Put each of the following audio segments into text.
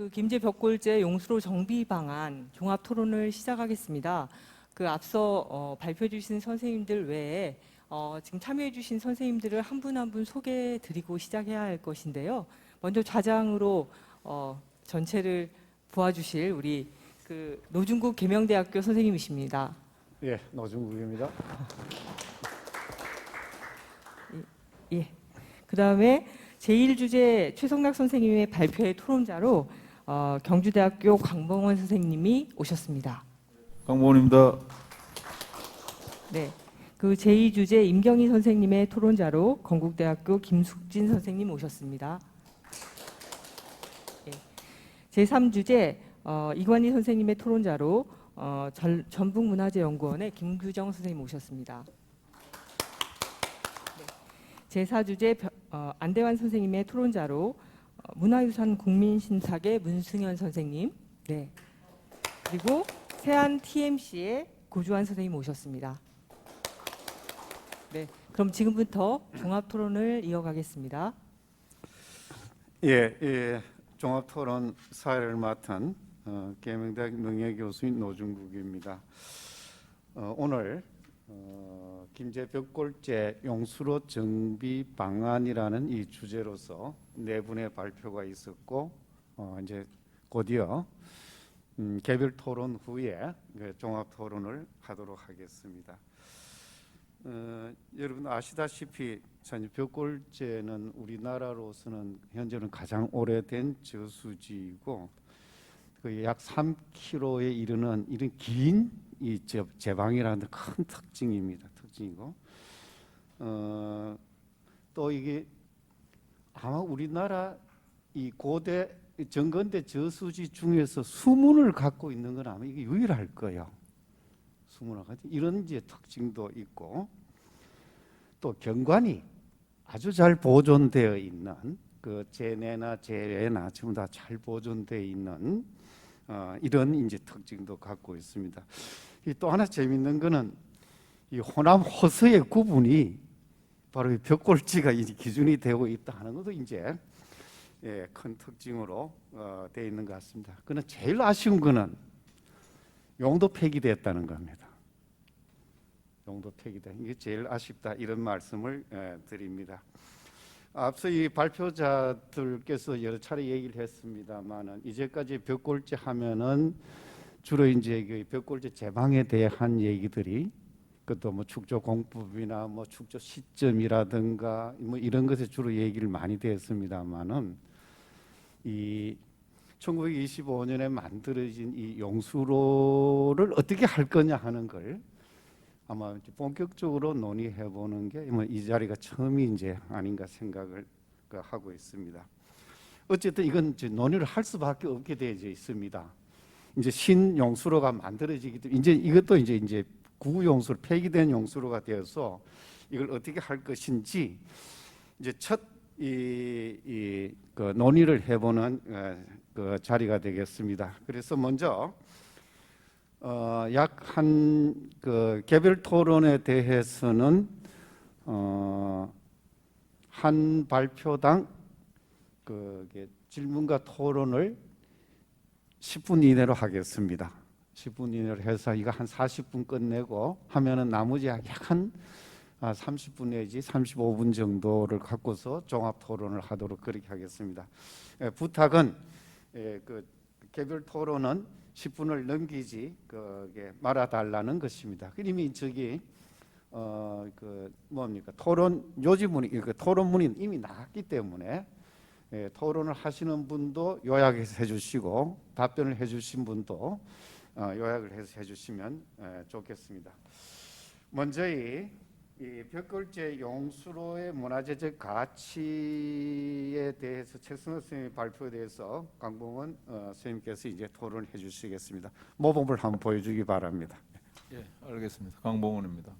김제 벽골제 용수로 정비 방안 종합 토론을 시작하겠습니다. 앞서 발표해 주신 선생님들 외에 지금 참여해 주신 선생님들을 한 분 한 분 소개해 드리고 시작해야 할 것인데요. 먼저 좌장으로 전체를 도와주실 우리 노중국 계명대학교 선생님이십니다. 예, 노중국입니다. 예. 그다음에 제1주제 최성락 선생님의 발표의 토론자로 경주대학교 광봉원 선생님이 오셨습니다. 강보원입니다. 네. 제2주제 임경희 선생님의 토론자로 건국대학교 김숙진 선생님 오셨습니다. 예. 제3주제 이관희 선생님의 토론자로 전북문화재연구원의 김규정 선생님 오셨습니다. 네. 제4주제 안대환 선생님의 토론자로 문화유산 국민신탁의 문승현 선생님, 네. 그리고 세안 TMC의 고주환 선생님 오셨습니다. 네, 그럼 지금부터 종합 토론을 이어가겠습니다. 예, 종합토론 사회를 맡은 계명대학 명예교수인 노중국입니다. 오늘 김제 벽골제 용수로 정비 방안이라는 이 주제로서 네 분의 발표가 있었고 이제 곧이어 개별 토론 후에 종합 토론을 하도록 하겠습니다. 여러분 아시다시피 벽골제는 우리나라로서는 현재는 가장 오래된 저수지이고 약 3km에 이르는 이런 긴 이 제방이라는 큰 특징입니다. 특징이고 또 이게 아마 우리나라 이 고대 정건대 저수지 중에서 수문을 갖고 있는 건 아마 이게 유일할 거예요. 수문을 가지고 이런 이제 특징도 있고 또 경관이 아주 잘 보존되어 있는 제내나 제외나 전부 다 잘 보존되어 있는 이런 이제 특징도 갖고 있습니다. 또 하나 재밌는 거는 이 호남 호서의 구분이 바로 이 벽골지가 이제 기준이 되고 있다 하는 것도 이제 큰 특징으로 되어 있는 것 같습니다. 그러나 제일 아쉬운 거는 용도 폐기됐다는 겁니다. 용도 폐기다. 이게 제일 아쉽다 이런 말씀을 드립니다. 앞서 이 발표자들께서 여러 차례 얘기를 했습니다만은 이제까지 벽골제 하면은 주로 이제 벽골제 제방에 대한 얘기들이 그것도 뭐 축조 공법이나 뭐 축조 시점이라든가 뭐 이런 것에 주로 얘기를 많이 됐습니다만은 이 1925년에 만들어진 이 용수로를 어떻게 할 거냐 하는 걸 아마 본격적으로 논의해 보는 게 이 자리가 처음이 이제 아닌가 생각을 하고 있습니다. 어쨌든 이건 이제 논의를 할 수밖에 없게 되어 있습니다. 이제 신용수로가 만들어지기 때문에 이제 이것도 이제 구용수로 폐기된 용수로가 되어서 이걸 어떻게 할 것인지 이제 첫 논의를 해보는 자리가 되겠습니다. 그래서 먼저 약 한 개별 토론에 대해서는 한 발표당 질문과 토론을 10분 이내로 하겠습니다. 10분 이내로 해서 이거 한 40분 끝내고 하면은 나머지 약 한 30분 내지 35분 정도를 갖고서 종합 토론을 하도록 그렇게 하겠습니다. 부탁은 개별 토론은 10분을 넘기지 말아달라는 것입니다. 이미 저기 토론 요지문이 토론문이 이미 나왔기 때문에 토론을 하시는 분도 요약해서 해주시고 답변을 해주신 분도 요약을 해서 해주시면 좋겠습니다. 먼저 이 벽골제 용수로의 문화재적 가치에 대해서 최승호 선생님의 발표에 대해서 강봉원 선생님께서 이제 토론을 해주시겠습니다. 모범을 한번 보여주기 바랍니다. 예, 알겠습니다. 강봉원입니다.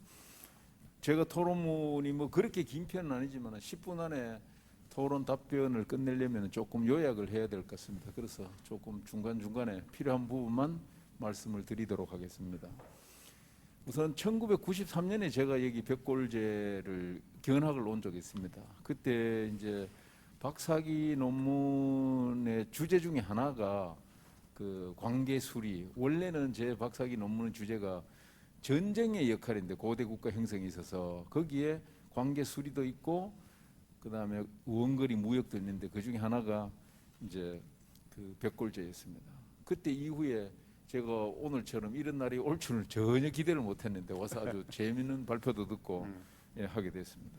제가 토론문이 뭐 그렇게 긴 편은 아니지만 10분 안에 토론 답변을 끝내려면 조금 요약을 해야 될 것 같습니다. 그래서 조금 중간중간에 필요한 부분만 말씀을 드리도록 하겠습니다. 우선 1993년에 제가 여기 벽골제를 견학을 온 적이 있습니다. 그때 이제 박사기 논문의 주제 중에 하나가 그 관계 수리. 원래는 제 박사기 논문 주제가 전쟁의 역할인데 고대 국가 형성이 있어서 거기에 관계 수리도 있고 그다음에 원거리 무역도 있는데 그 중에 하나가 이제 그 벽골제였습니다. 그때 이후에 제가 오늘처럼 이런 날이 올 줄은 전혀 기대를 못했는데 와서 아주 재미있는 발표도 듣고 예, 하게 됐습니다.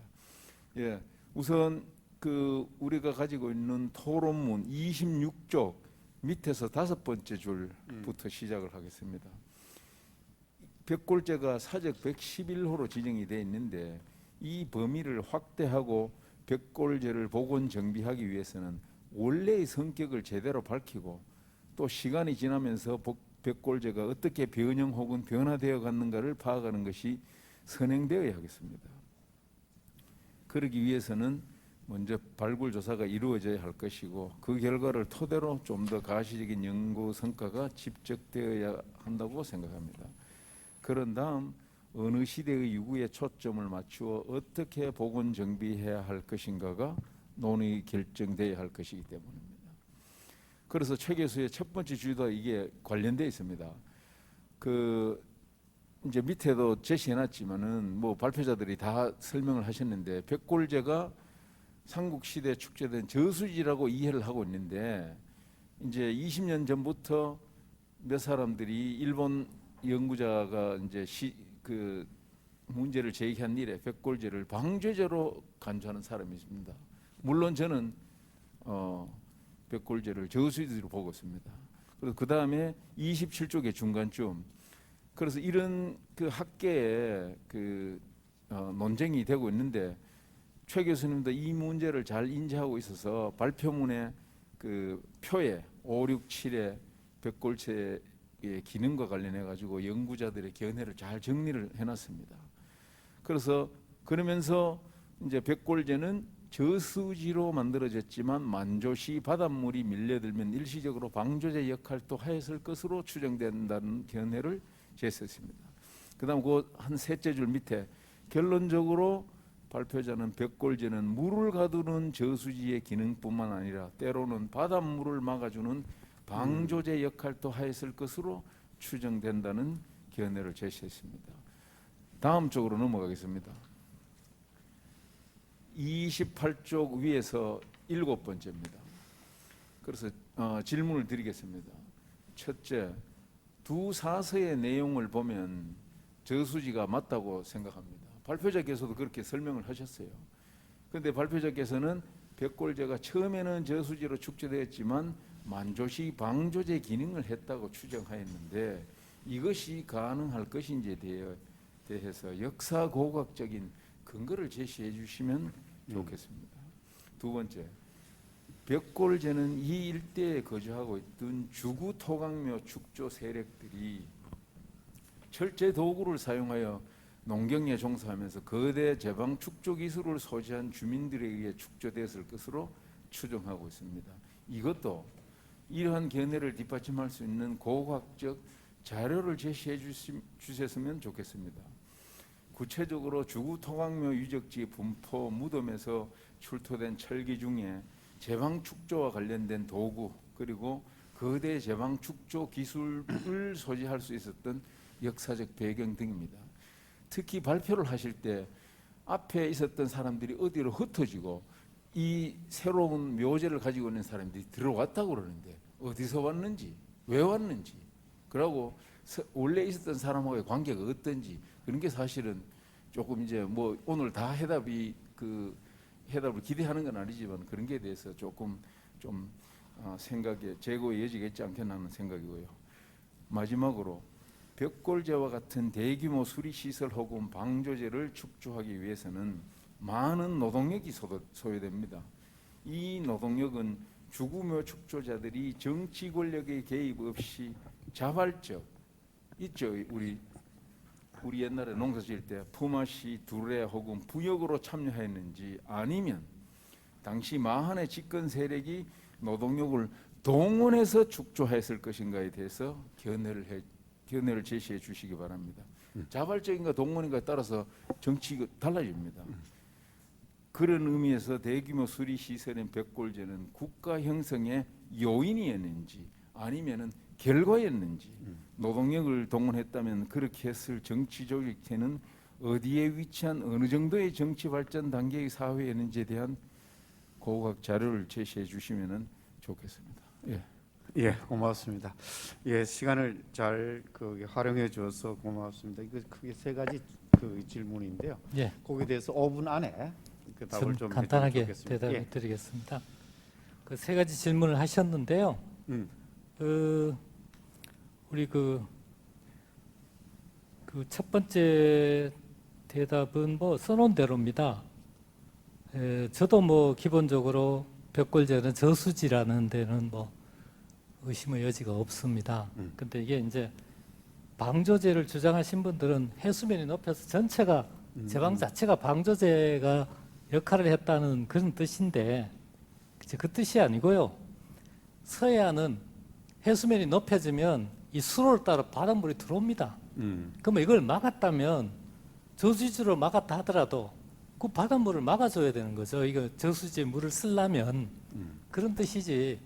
예, 우선 그 우리가 가지고 있는 토론문 26쪽 밑에서 5번째 줄부터 시작을 하겠습니다. 벽골제가 사적 111호로 지정이 되어 있는데 이 범위를 확대하고 벽골제를 복원 정비하기 위해서는 원래의 성격을 제대로 밝히고 또 시간이 지나면서 벽골제가 어떻게 변형 혹은 변화되어 갔는가를 파악하는 것이 선행되어야 하겠습니다. 그러기 위해서는 먼저 발굴 조사가 이루어져야 할 것이고 그 결과를 토대로 좀 더 가시적인 연구 성과가 집적되어야 한다고 생각합니다. 그런 다음 어느 시대의 요구에 초점을 맞추어 어떻게 복원 정비해야 할 것인가가 논의 결정되어야 할 것이기 때문입니다. 그래서 최 교수의 첫 번째 주제도 이게 관련되어 있습니다. 그 이제 밑에도 제시해놨지만은 뭐 발표자들이 다 설명을 하셨는데 벽골제가 삼국시대 축제된 저수지라고 이해를 하고 있는데 이제 20년 전부터 몇 사람들이 일본 연구자가 이제 그 문제를 제기한 일에 벽골제를 방조제로 간주하는 사람이 있습니다. 물론 저는 벽골제를 저수지로 보고 있습니다. 그래서 그 다음에 27쪽의 중간쯤 그래서 이런 그 학계에 그 논쟁이 되고 있는데 최 교수님도 이 문제를 잘 인지하고 있어서 발표문에 그 표에 5, 6, 7에 벽골제의 기능과 관련해 가지고 연구자들의 견해를 잘 정리를 해놨습니다. 그래서 그러면서 이제 벽골제는 저수지로 만들어졌지만 만조시 바닷물이 밀려들면 일시적으로 방조제 역할도 하였을 것으로 추정된다는 견해를 제시했습니다. 그다음 그 한 셋째 줄 밑에 결론적으로 발표자는 벽골제는 물을 가두는 저수지의 기능뿐만 아니라 때로는 바닷물을 막아주는 방조제 역할도 하였을 것으로 추정된다는 견해를 제시했습니다. 다음 쪽으로 넘어가겠습니다. 28쪽 위에서 7번째입니다. 그래서 질문을 드리겠습니다. 첫째, 두 사서의 내용을 보면 저수지가 맞다고 생각합니다. 발표자께서도 그렇게 설명을 하셨어요. 그런데 발표자께서는 벽골제가 처음에는 저수지로 축제되었지만 만조시 방조제 기능을 했다고 추정하였는데 이것이 가능할 것인지에 대해서 역사고각적인 근거를 제시해 주시면 좋겠습니다. 두 번째, 벽골제는 이 일대에 거주하고 있던 주구 토강묘 축조 세력들이 철제 도구를 사용하여 농경에 종사하면서 거대 제방 축조 기술을 소지한 주민들에 의해 축조되었을 것으로 추정하고 있습니다. 이것도 이러한 견해를 뒷받침할 수 있는 고고학적 자료를 제시해 주셨으면 좋겠습니다. 구체적으로 주구 토강묘 유적지 분포 무덤에서 출토된 철기 중에 제방 축조와 관련된 도구 그리고 거대 제방 축조 기술을 소지할 수 있었던 역사적 배경 등입니다. 특히 발표를 하실 때 앞에 있었던 사람들이 어디로 흩어지고 이 새로운 묘제를 가지고 있는 사람들이 들어왔다고 그러는데 어디서 왔는지 왜 왔는지 그러고 원래 있었던 사람하고의 관계가 어떤지 그런 게 사실은 조금 이제 뭐 오늘 다 해답을 기대하는 건 아니지만 그런 게 대해서 조금 좀 생각에 재고의 여지가 있지 않겠나 하는 생각이고요. 마지막으로 벽골제와 같은 대규모 수리시설 혹은 방조제를 축조하기 위해서는 많은 노동력이 소요됩니다. 이 노동력은 주구묘 축조자들이 정치 권력의 개입 없이 자발적 있죠. 우리 옛날에 농사 지을 때 품앗이, 두레 혹은 부역으로 참여했는지 아니면 당시 마한의 집권 세력이 노동력을 동원해서 축조했을 것인가에 대해서 견해를 제시해 주시기 바랍니다. 자발적인가 동원인가에 따라서 정치가 달라집니다. 그런 의미에서 대규모 수리 시설인 백골제는 국가 형성의 요인이었는지 아니면은 결과였는지 노동력을 동원했다면 그렇게 했을 정치 조직체는 어디에 위치한 어느 정도의 정치 발전 단계의 사회였는지에 대한 고각 자료를 제시해 주시면은 좋겠습니다. 예. 예, 고맙습니다. 예, 시간을 잘 활용해 주셔서 고맙습니다. 이거 크게 세 가지 질문인데요. 예, 거기에 대해서 5분 안에 그 답을 좀 간단하게 해주시면 좋겠습니다. 대답해 예. 드리겠습니다. 그 세 가지 질문을 하셨는데요. 우리 그 첫 번째 대답은 뭐 써놓은 대로입니다. 저도 뭐 기본적으로 벽골제는 저수지라는 데는 뭐 의심의 여지가 없습니다. 근데 이게 이제 방조제를 주장하신 분들은 해수면이 높여서 전체가 제방 자체가 방조제가 역할을 했다는 그런 뜻인데 그 뜻이 아니고요. 서해안은 해수면이 높여지면 이 수로를 따라 바닷물이 들어옵니다. 그러면 이걸 막았다면 저수지로 막았다 하더라도 그 바닷물을 막아줘야 되는 거죠. 이거 저수지에 물을 쓰려면 그런 뜻이지.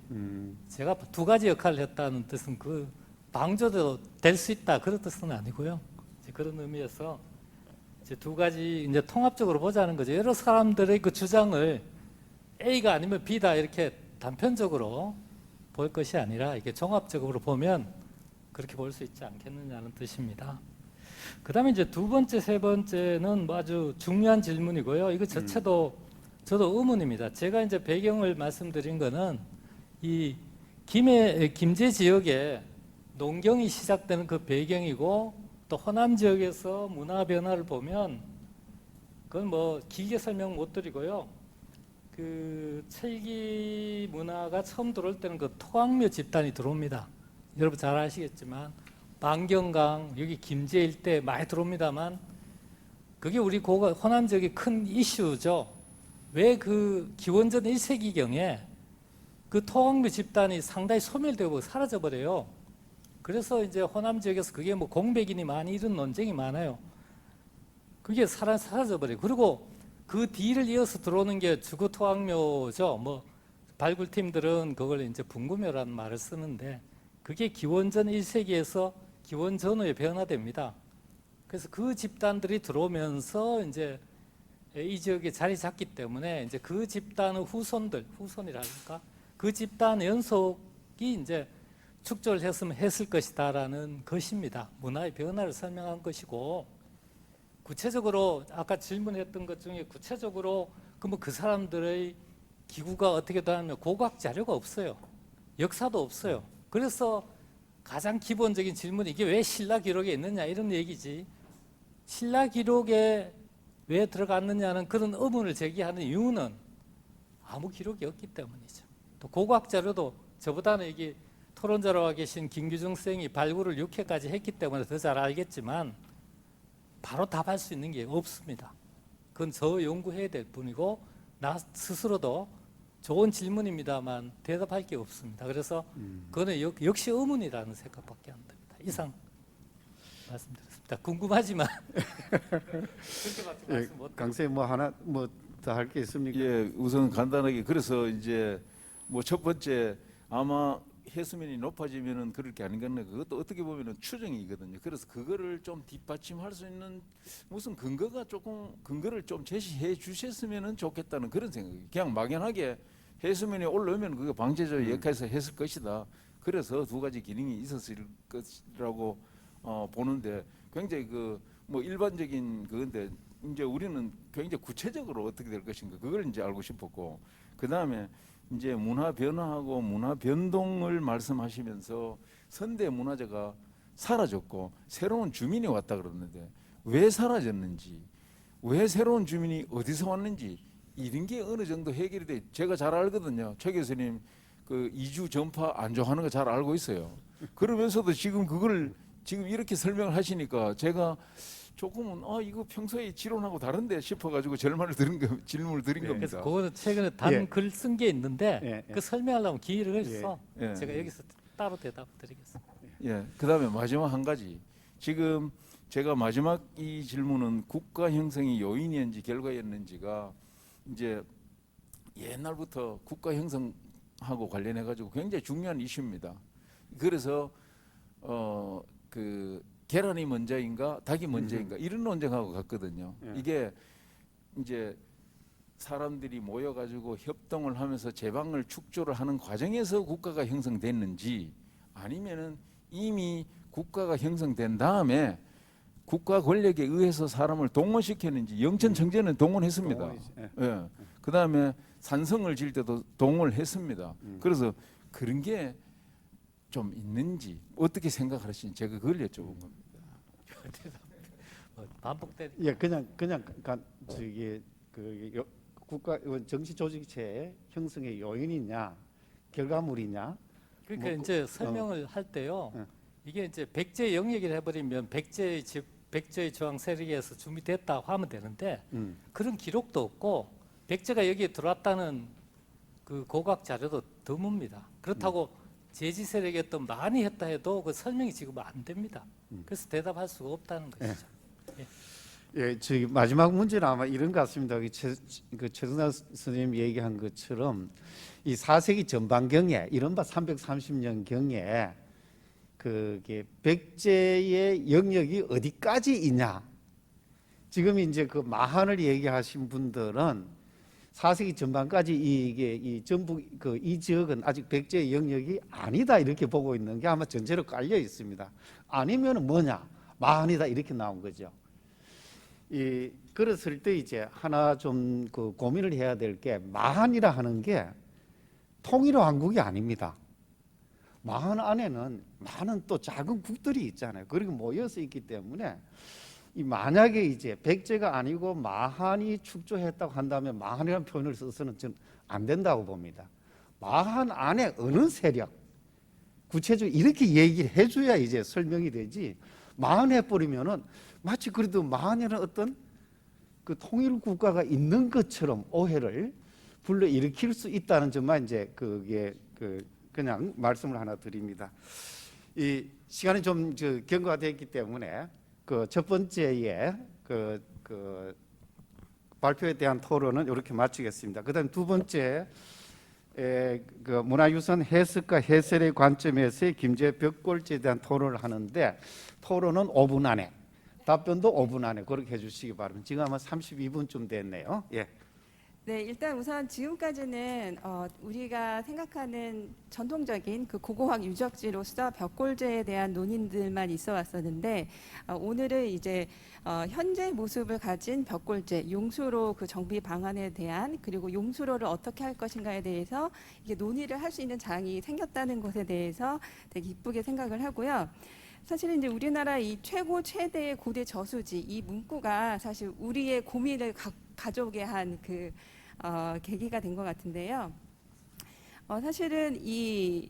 제가 두 가지 역할을 했다는 뜻은 그 방조도 될 수 있다 그런 뜻은 아니고요. 이제 그런 의미에서 이제 두 가지 이제 통합적으로 보자는 거죠. 여러 사람들의 그 주장을 A가 아니면 B다 이렇게 단편적으로 볼 것이 아니라 이게 종합적으로 보면 그렇게 볼 수 있지 않겠느냐는 뜻입니다. 그다음에 이제 두 번째, 세 번째는 뭐 아주 중요한 질문이고요. 이거 자체도 저도 의문입니다. 제가 이제 배경을 말씀드린 거는 이 김제 지역에 농경이 시작되는 그 배경이고 또 호남 지역에서 문화 변화를 보면 그건 뭐 길게 설명 못 드리고요. 그 철기 문화가 처음 들어올 때는 그 토학묘 집단이 들어옵니다. 여러분 잘 아시겠지만 방경강 여기 김제 일대 많이 들어옵니다만 그게 우리 호남 지역의 큰 이슈죠. 왜 그 기원전 1세기경에 그 토학묘 집단이 상당히 소멸되고 사라져 버려요. 그래서 이제 호남 지역에서 그게 뭐 공백이니 많이 이런 논쟁이 많아요. 그게 사라져 버려요. 그리고 그 뒤를 이어서 들어오는 게 주구토학묘죠. 뭐 발굴팀들은 그걸 이제 분구묘라는 말을 쓰는데 그게 기원전 1세기에서 기원전후에 변화됩니다. 그래서 그 집단들이 들어오면서 이제 이 지역에 자리 잡기 때문에 이제 그 집단의 후손이랄까? 그 집단 연속이 이제 축조를 했을 것이다라는 것입니다. 문화의 변화를 설명한 것이고 구체적으로 아까 질문했던 것 중에 구체적으로 그 사람들의 기구가 어떻게 되냐면 고고학 자료가 없어요. 역사도 없어요. 그래서 가장 기본적인 질문이 이게 왜 신라 기록에 있느냐 이런 얘기지. 신라 기록에 왜 들어갔느냐는 그런 의문을 제기하는 이유는 아무 기록이 없기 때문이죠. 또 고고학 자료도 저보다는 이게 토론자로 계신 김규중 선생이 발굴을 6회까지 했기 때문에 더 잘 알겠지만 바로 답할 수 있는 게 없습니다. 그건 저 연구해야 될 뿐이고 나 스스로도 좋은 질문입니다만 대답할 게 없습니다. 그래서 그거는 역시 의문이라는 생각밖에 안 듭니다. 이상 말씀드렸습니다. 궁금하지만 그렇게밖에 예, 말씀 못 강쌤 뭐 하나 뭐 더 할 게 있습니까? 예, 우선 간단하게 그래서 이제 뭐 첫 번째 아마 해수면이 높아지면은 그럴 게 아닌가. 그것도 어떻게 보면은 추정이거든요. 그래서 그거를 좀 뒷받침할 수 있는 무슨 근거를 좀 제시해 주셨으면은 좋겠다는 그런 생각이. 그냥 막연하게 해수면이 올라오면 그거 방제조 역할에서 했을 것이다. 그래서 두 가지 기능이 있었을 것이라고 보는데 굉장히 그 뭐 일반적인 그건데 이제 우리는 굉장히 구체적으로 어떻게 될 것인가 그걸 이제 알고 싶었고 그 다음에 이제 문화 변화하고 문화 변동을 말씀하시면서 선대 문화재가 사라졌고 새로운 주민이 왔다 그러는데 왜 사라졌는지 왜 새로운 주민이 어디서 왔는지 이런 게 어느 정도 해결이 돼. 제가 잘 알거든요. 최 교수님 그 이주 전파 안 좋아하는 거 잘 알고 있어요. 그러면서도 지금 그걸 지금 이렇게 설명을 하시니까 제가 조금은 이거 평소에 지론하고 다른데 싶어가지고 질문을 드린 겁니다. 그래서 그거는 최근에 단 글 쓴 게 있는데 예. 그 설명하려면 기회를 해서 예. 제가 여기서 따로 대답드리겠습니다. 예. 그다음에 마지막 한 가지. 지금 제가 마지막 이 질문은 국가 형성이 요인이었는지 결과였는지가 이제 옛날부터 국가 형성하고 관련해 가지고 굉장히 중요한 이슈입니다. 그래서 그 계란이 먼저인가 닭이 먼저인가 이런 논쟁하고 같거든요. 예. 이게 이제 사람들이 모여가지고 협동을 하면서 제방을 축조를 하는 과정에서 국가가 형성됐는지 아니면은 이미 국가가 형성된 다음에 국가 권력에 의해서 사람을 동원시켰는지 영천 청제는 동원했습니다. 동원이지. 예. 예. 그 다음에 산성을 질 때도 동원을 했습니다. 그래서 그런 게 좀 있는지 어떻게 생각하시는지 제가 그걸 여쭤본 겁니다. 반복된 예, 저기 국가 정치 조직체의 형성의 요인이냐 결과물이냐. 그러니까 뭐, 이제 설명을 할 때요. 예. 이게 이제 백제 영역을 해버리면 백제의 저항 세력에서 준비됐다고 하면 되는데 그런 기록도 없고 백제가 여기에 들어왔다는 그 고각 자료도 드뭅니다. 그렇다고 제지 세력이 어떤 많이 했다 해도 그 설명이 지금 안 됩니다. 그래서 대답할 수가 없다는 것이죠. 예, 저기 마지막 문제는 아마 이런 것 같습니다. 최승달 선생님 얘기한 것처럼 이 4세기 전반경에 이른바 330년 경에 그게 백제의 영역이 어디까지이냐. 지금 이제 그 마한을 얘기하신 분들은 4세기 전반까지 이게 이 전북 이 지역은 아직 백제의 영역이 아니다 이렇게 보고 있는 게 아마 전체로 깔려 있습니다. 아니면 뭐냐 마한이다 이렇게 나온 거죠. 그랬을 때 이제 하나 좀 그 고민을 해야 될 게 마한이라 하는 게 통일 왕국이 아닙니다. 마한 안에는 많은 또 작은 국들이 있잖아요. 그리고 모여서 있기 때문에 이 만약에 이제 백제가 아니고 마한이 축조했다고 한다면 마한이라는 표현을 써서는 저는 안 된다고 봅니다. 마한 안에 어느 세력 구체적으로 이렇게 얘기를 해줘야 이제 설명이 되지. 마한 해버리면은 마치 그래도 마한이라는 어떤 그 통일 국가가 있는 것처럼 오해를 불러 일으킬 수 있다는 점만 이제 그게 그냥 말씀을 하나 드립니다. 이 시간이 좀 경과됐기 때문에 그 첫 번째에 그 발표에 대한 토론은 이렇게 마치겠습니다. 그다음 두 번째 그 문화유산 해석과 해설의 관점에서의 김제 벽골제에 대한 토론을 하는데 토론은 5분 안에 답변도 5분 안에 그렇게 해주시기 바랍니다. 지금 아마 32분쯤 됐네요. 예. 네, 일단 우선 지금까지는 우리가 생각하는 전통적인 그 고고학 유적지로서 벽골제에 대한 논의들만 있어 왔었는데 오늘은 이제 현재 모습을 가진 벽골제, 용수로 그 정비 방안에 대한 그리고 용수로를 어떻게 할 것인가에 대해서 이게 논의를 할 수 있는 장이 생겼다는 것에 대해서 되게 기쁘게 생각을 하고요. 사실은 이제 우리나라 이 최고 최대의 고대 저수지 이 문구가 사실 우리의 고민을 가져오게 한 그 계기가 된 것 같은데요. 사실은 이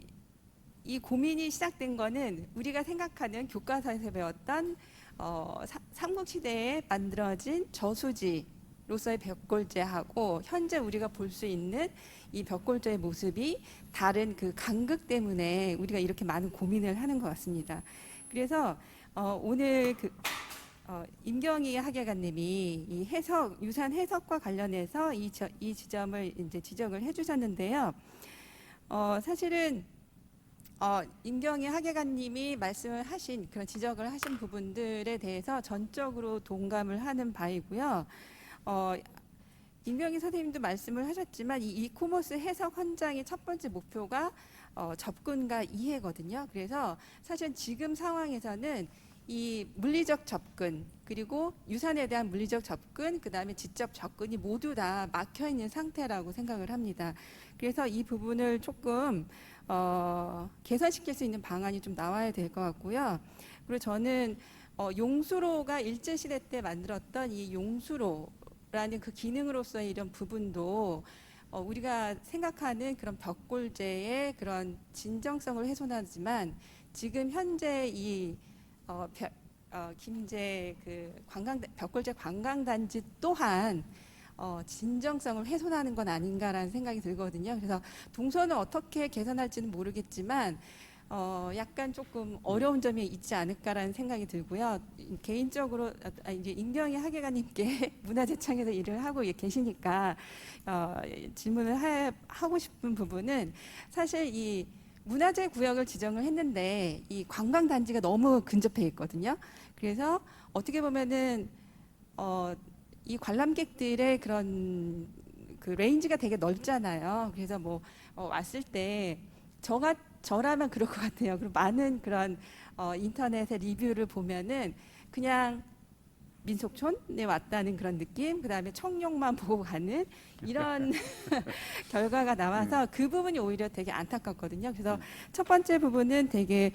고민이 시작된 거는 우리가 생각하는 교과서에서 배웠던 삼국시대에 만들어진 저수지로서의 벽골제하고 현재 우리가 볼 수 있는 이 벽골제의 모습이 다른 그 간극 때문에 우리가 이렇게 많은 고민을 하는 것 같습니다. 그래서 오늘 임경희 학예관님이 이 유산 해석과 관련해서 이 지점을 이제 지적을 해주셨는데요. 사실은 임경희 학예관님이 말씀을 하신 그런 지적을 하신 부분들에 대해서 전적으로 동감을 하는 바이고요. 임경희 선생님도 말씀을 하셨지만 이 이코머스 해석 헌장의 첫 번째 목표가 접근과 이해거든요. 그래서 사실 지금 상황에서는 이 물리적 접근 그리고 유산에 대한 물리적 접근 그다음에 지적 접근이 모두 다 막혀 있는 상태라고 생각을 합니다. 그래서 이 부분을 조금 개선시킬 수 있는 방안이 좀 나와야 될 것 같고요. 그리고 저는 용수로가 일제시대 때 만들었던 이 용수로라는 그 기능으로서의 이런 부분도 우리가 생각하는 그런 벽골제의 그런 진정성을 훼손하지만 지금 현재 이 김제 그 벽골제 관광단지 또한 진정성을 훼손하는 건 아닌가라는 생각이 들거든요. 그래서 동선을 어떻게 개선할지는 모르겠지만 약간 조금 어려운 점이 있지 않을까라는 생각이 들고요. 개인적으로 이제 임경희 학예관님께 문화재청에서 일을 하고 계시니까 질문을 하고 싶은 부분은 사실 이 문화재 구역을 지정을 했는데 이 관광단지가 너무 근접해 있거든요. 그래서 어떻게 보면은 이 관람객들의 그런 그 레인지가 되게 넓잖아요. 그래서 뭐 왔을 때 저라면 그럴 것 같아요. 그리고 많은 그런 인터넷의 리뷰를 보면은 그냥 민속촌에 왔다는 그런 느낌, 그 다음에 청룡만 보고 가는 이런 결과가 나와서 그 부분이 오히려 되게 안타깝거든요. 그래서 첫 번째 부분은 되게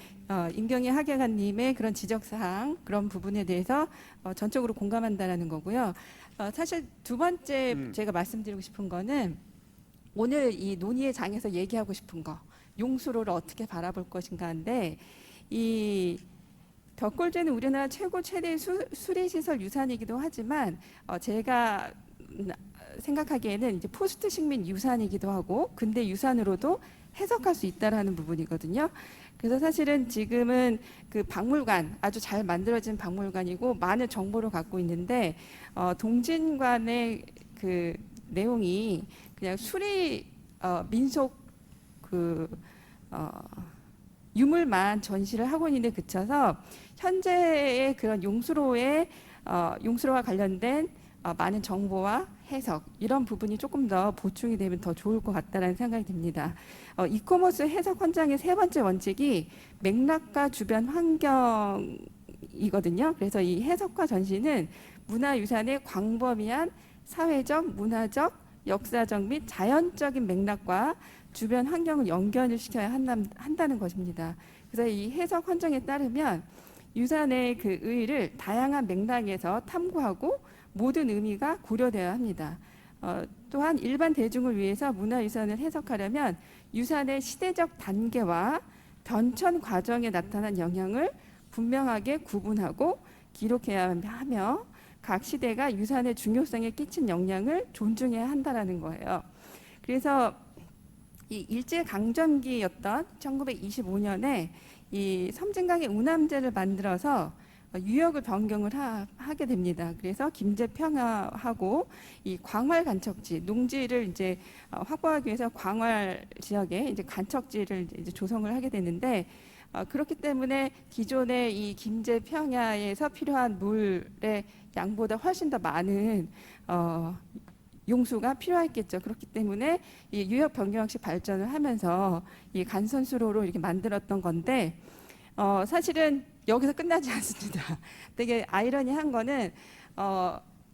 임경희 학예관님의 그런 지적사항 그런 부분에 대해서 전적으로 공감한다라는 거고요. 사실 두 번째 제가 말씀드리고 싶은 거는 오늘 이 논의의 장에서 얘기하고 싶은 거 용수로를 어떻게 바라볼 것인가인데 이 벽골제는 우리나라 최고 최대 수리시설 유산이기도 하지만 제가 생각하기에는 이제 포스트 식민 유산이기도 하고 근대 유산으로도 해석할 수 있다라는 부분이거든요. 그래서 사실은 지금은 그 박물관 아주 잘 만들어진 박물관이고 많은 정보를 갖고 있는데 동진관의 그 내용이 그냥 수리 민속 그 유물만 전시를 하고 있는데 그쳐서 현재의 그런 용수로와 관련된 많은 정보와 해석 이런 부분이 조금 더 보충이 되면 더 좋을 것 같다라는 생각이 듭니다. 이코머스 해석 헌장의 세 번째 원칙이 맥락과 주변 환경이거든요. 그래서 이 해석과 전시는 문화유산의 광범위한 사회적, 문화적, 역사적 및 자연적인 맥락과 주변 환경을 연결을 시켜야 한다는 것입니다. 그래서 이 해석 헌정에 따르면 유산의 그 의의를 다양한 맥락에서 탐구하고 모든 의미가 고려되어야 합니다. 또한 일반 대중을 위해서 문화유산을 해석하려면 유산의 시대적 단계와 변천 과정에 나타난 영향을 분명하게 구분하고 기록해야 하며 각 시대가 유산의 중요성에 끼친 영향을 존중해야 한다는 거예요. 그래서 이 일제 강점기였던 1925년에 이 섬진강의 운암제를 만들어서 유역을 변경을 하게 됩니다. 그래서 김제평화하고 이 광활 간척지 농지를 이제 확보하기 위해서 광활 지역에 이제 간척지를 이제 조성을 하게 되는데 그렇기 때문에 기존의 이 김제평야에서 필요한 물의 양보다 훨씬 더 많은 용수가 필요했겠죠. 그렇기 때문에 이 유역 변경식 발전을 하면서 이 간선수로로 이렇게 만들었던 건데 사실은 여기서 끝나지 않습니다. 되게 아이러니한 거는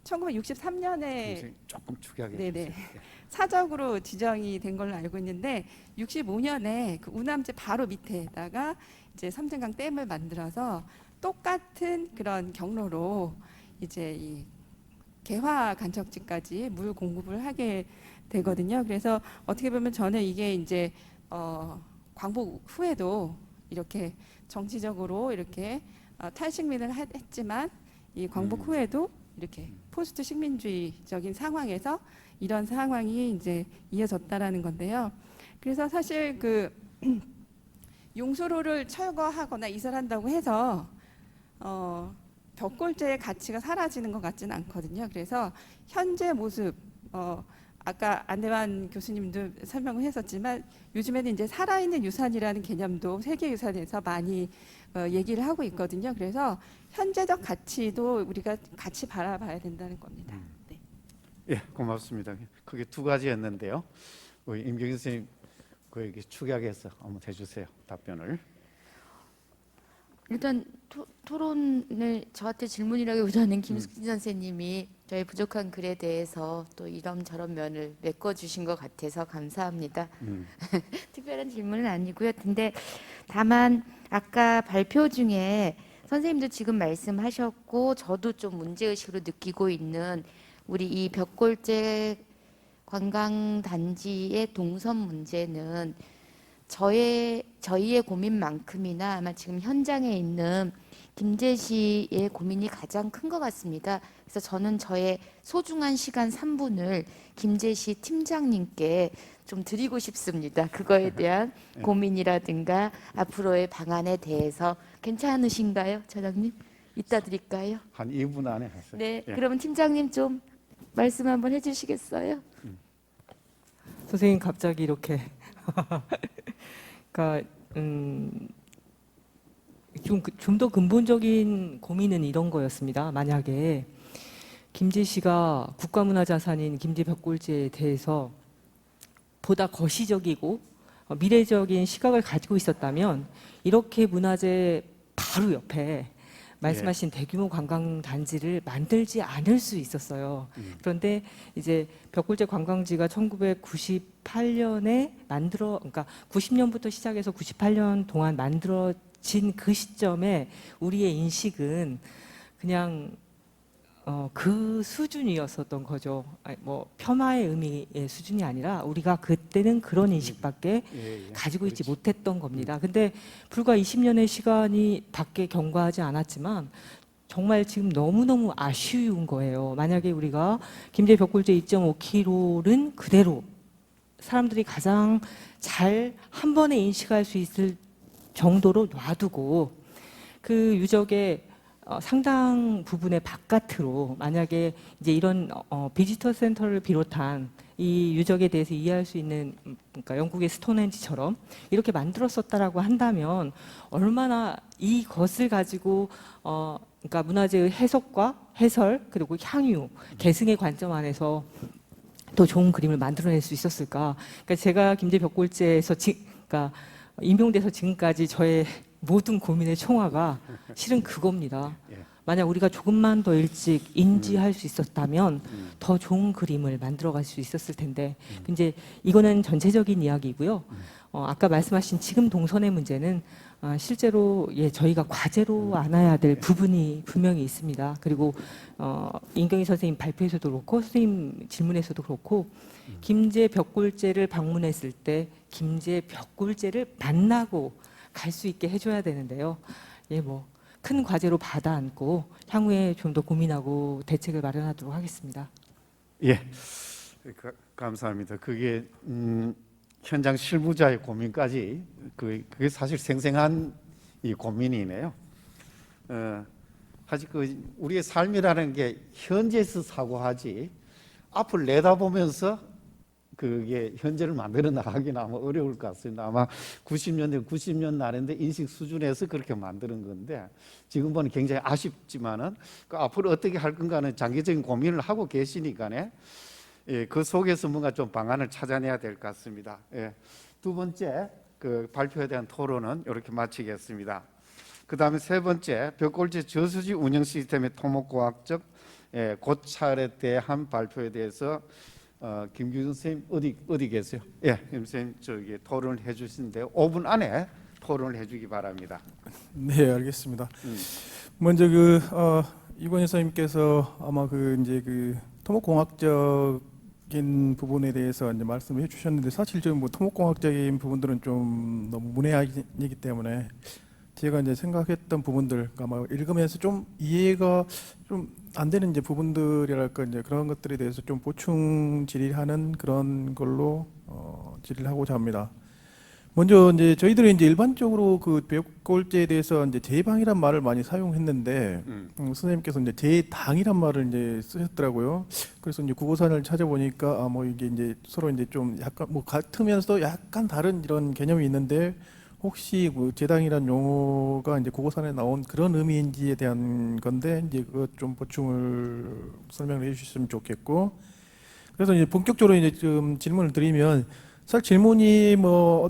1963년에 조금 축약해 네네. 주세요. 사적으로 지정이 된 걸로 알고 있는데 65년에 그 운암제 바로 밑에다가 이제 섬진강 댐을 만들어서 똑같은 그런 경로로 이제 이 개화 간척지까지 물 공급을 하게 되거든요. 그래서 어떻게 보면 저는 이게 이제 광복 후에도 이렇게 정치적으로 이렇게 탈식민을 했지만 이 광복 후에도 이렇게 포스트 식민주의적인 상황에서 이런 상황이 이제 이어졌다라는 건데요. 그래서 사실 그 용수로를 철거하거나 이설한다고 해서 벽골제의 가치가 사라지는 것 같지는 않거든요. 그래서 현재 모습 아까 안대환 교수님도 설명을 했었지만 요즘에는 이제 살아있는 유산이라는 개념도 세계유산에서 많이 얘기를 하고 있거든요. 그래서 현재적 가치도 우리가 같이 바라봐야 된다는 겁니다. 네. 예, 고맙습니다. 그게 두 가지였는데요. 우리 임경희 선생님 그에게 축약해서 한번 해주세요. 답변을. 일단 토론을 저한테 질문이라기보다는 김숙진 선생님이 저의 부족한 글에 대해서 또 이런저런 면을 메꿔주신 것 같아서 감사합니다. 특별한 질문은 아니고요. 근데 다만 아까 발표 중에 선생님도 지금 말씀하셨고 저도 좀 문제의식으로 느끼고 있는 우리 이 벽골제 관광단지의 동선 문제는 저희의 고민만큼이나 아마 지금 현장에 있는 김제시의 고민이 가장 큰 것 같습니다. 그래서 저는 저의 소중한 시간 3분을 김제시 팀장님께 좀 드리고 싶습니다. 그거에 대한 고민이라든가 앞으로의 방안에 대해서 괜찮으신가요, 차장님? 이따 드릴까요? 한 2분 안에 하세요. 네, 예. 그러면 팀장님 좀 말씀 한번 해주시겠어요? 선생님 갑자기 이렇게 그러니까 좀 더 근본적인 고민은 이런 거였습니다. 만약에 김제시가 국가문화자산인 김제 벽골제에 대해서 보다 거시적이고 미래적인 시각을 가지고 있었다면 이렇게 문화재 바로 옆에 말씀하신 대규모 관광단지를 만들지 않을 수 있었어요. 그런데 이제 벽골제 관광지가 1998년에 그러니까 90년부터 시작해서 98년 동안 만들어진 그 시점에 우리의 인식은 그냥 그 수준이었었던 거죠. 아니, 뭐 폄하의 의미의 수준이 아니라 우리가 그때는 그런 인식밖에 예, 예. 가지고 있지 그렇지. 못했던 겁니다. 근데 불과 20년의 시간이 밖에 경과하지 않았지만 정말 지금 너무너무 아쉬운 거예요. 만약에 우리가 김제 벽골제 2.5km는 그대로 사람들이 가장 잘 한 번에 인식할 수 있을 정도로 놔두고 그 유적의 상당 부분의 바깥으로 만약에 이제 이런 비지터 센터를 비롯한 이 유적에 대해서 이해할 수 있는 그러니까 영국의 스톤헨지처럼 이렇게 만들었었다라고 한다면 얼마나 이것을 가지고 그러니까 문화재의 해석과 해설 그리고 향유 계승의 관점 안에서 더 좋은 그림을 만들어낼 수 있었을까? 그러니까 제가 김제 벽골제에서 그러니까 임용돼서 지금까지 저의 모든 고민의 총화가 실은 그겁니다. 예. 만약 우리가 조금만 더 일찍 인지할 수 있었다면 더 좋은 그림을 만들어갈 수 있었을 텐데 이제 이거는 전체적인 이야기고요. 아까 말씀하신 지금 동선의 문제는 실제로 저희가 과제로 안아야 될 부분이 분명히 있습니다. 그리고 인경희 선생님 발표에서도 그렇고 선생님 질문에서도 그렇고 김제 벽골제를 방문했을 때 김제 벽골제를 만나고 갈 수 있게 해줘야 되는데요. 큰 과제로 받아 안고 향후에 좀 더 고민하고 대책을 마련하도록 하겠습니다. 예, 감사합니다. 그게 현장 실무자의 고민까지 그게 사실 생생한 이 고민이네요. 사실 우리의 삶이라는 게 현재에서 사고하지 앞을 내다보면서 그게 현재를 만들어 나가기는 아마 어려울 것 같습니다. 아마 90년 나는데 인식 수준에서 그렇게 만드는 건데 지금 보면 굉장히 아쉽지만은 그 앞으로 어떻게 할 건가는 장기적인 고민을 하고 계시니까네. 예, 그 속에서 뭔가 좀 방안을 찾아내야 될 것 같습니다. 예, 두 번째 그 발표에 대한 토론은 이렇게 마치겠습니다. 그 다음에 세 번째 벽골제 저수지 운영 시스템의 토목과학적 고찰에 대한 발표에 대해서 김규준 선생님 어디 계세요? 예, 김 선생님 저기 토론을 해주시는데요. 5분 안에 토론을 해주기 바랍니다. 네, 알겠습니다. 먼저 이건희 선생님께서 아마 이제 토목공학적인 부분에 대해서 이제 말씀을 해주셨는데 사실 좀 토목공학적인 부분들은 좀 너무 문외한이기 때문에 제가 이제 생각했던 부분들 아마 읽으면서 좀 이해가 좀 안 되는 이제 부분들이랄까 이제 그런 것들에 대해서 좀 보충 질의하는 그런 걸로 질의를 하고자 합니다. 먼저 이제 저희들이 이제 일반적으로 그 벽골제에 대해서 이제 제방이란 말을 많이 사용했는데 선생님께서 이제 제당이란 말을 이제 쓰셨더라고요. 그래서 이제 국어사전을 찾아보니까 이게 이제 서로 이제 좀 약간 같으면서도 약간 다른 이런 개념이 있는데 혹시 제당이란 용어가 이제 국어사전에 나온 그런 의미인지에 대한 건데 이제 그것 좀 보충을 설명을 해주셨으면 좋겠고 그래서 이제 본격적으로 이제 좀 질문을 드리면. 사실 질문이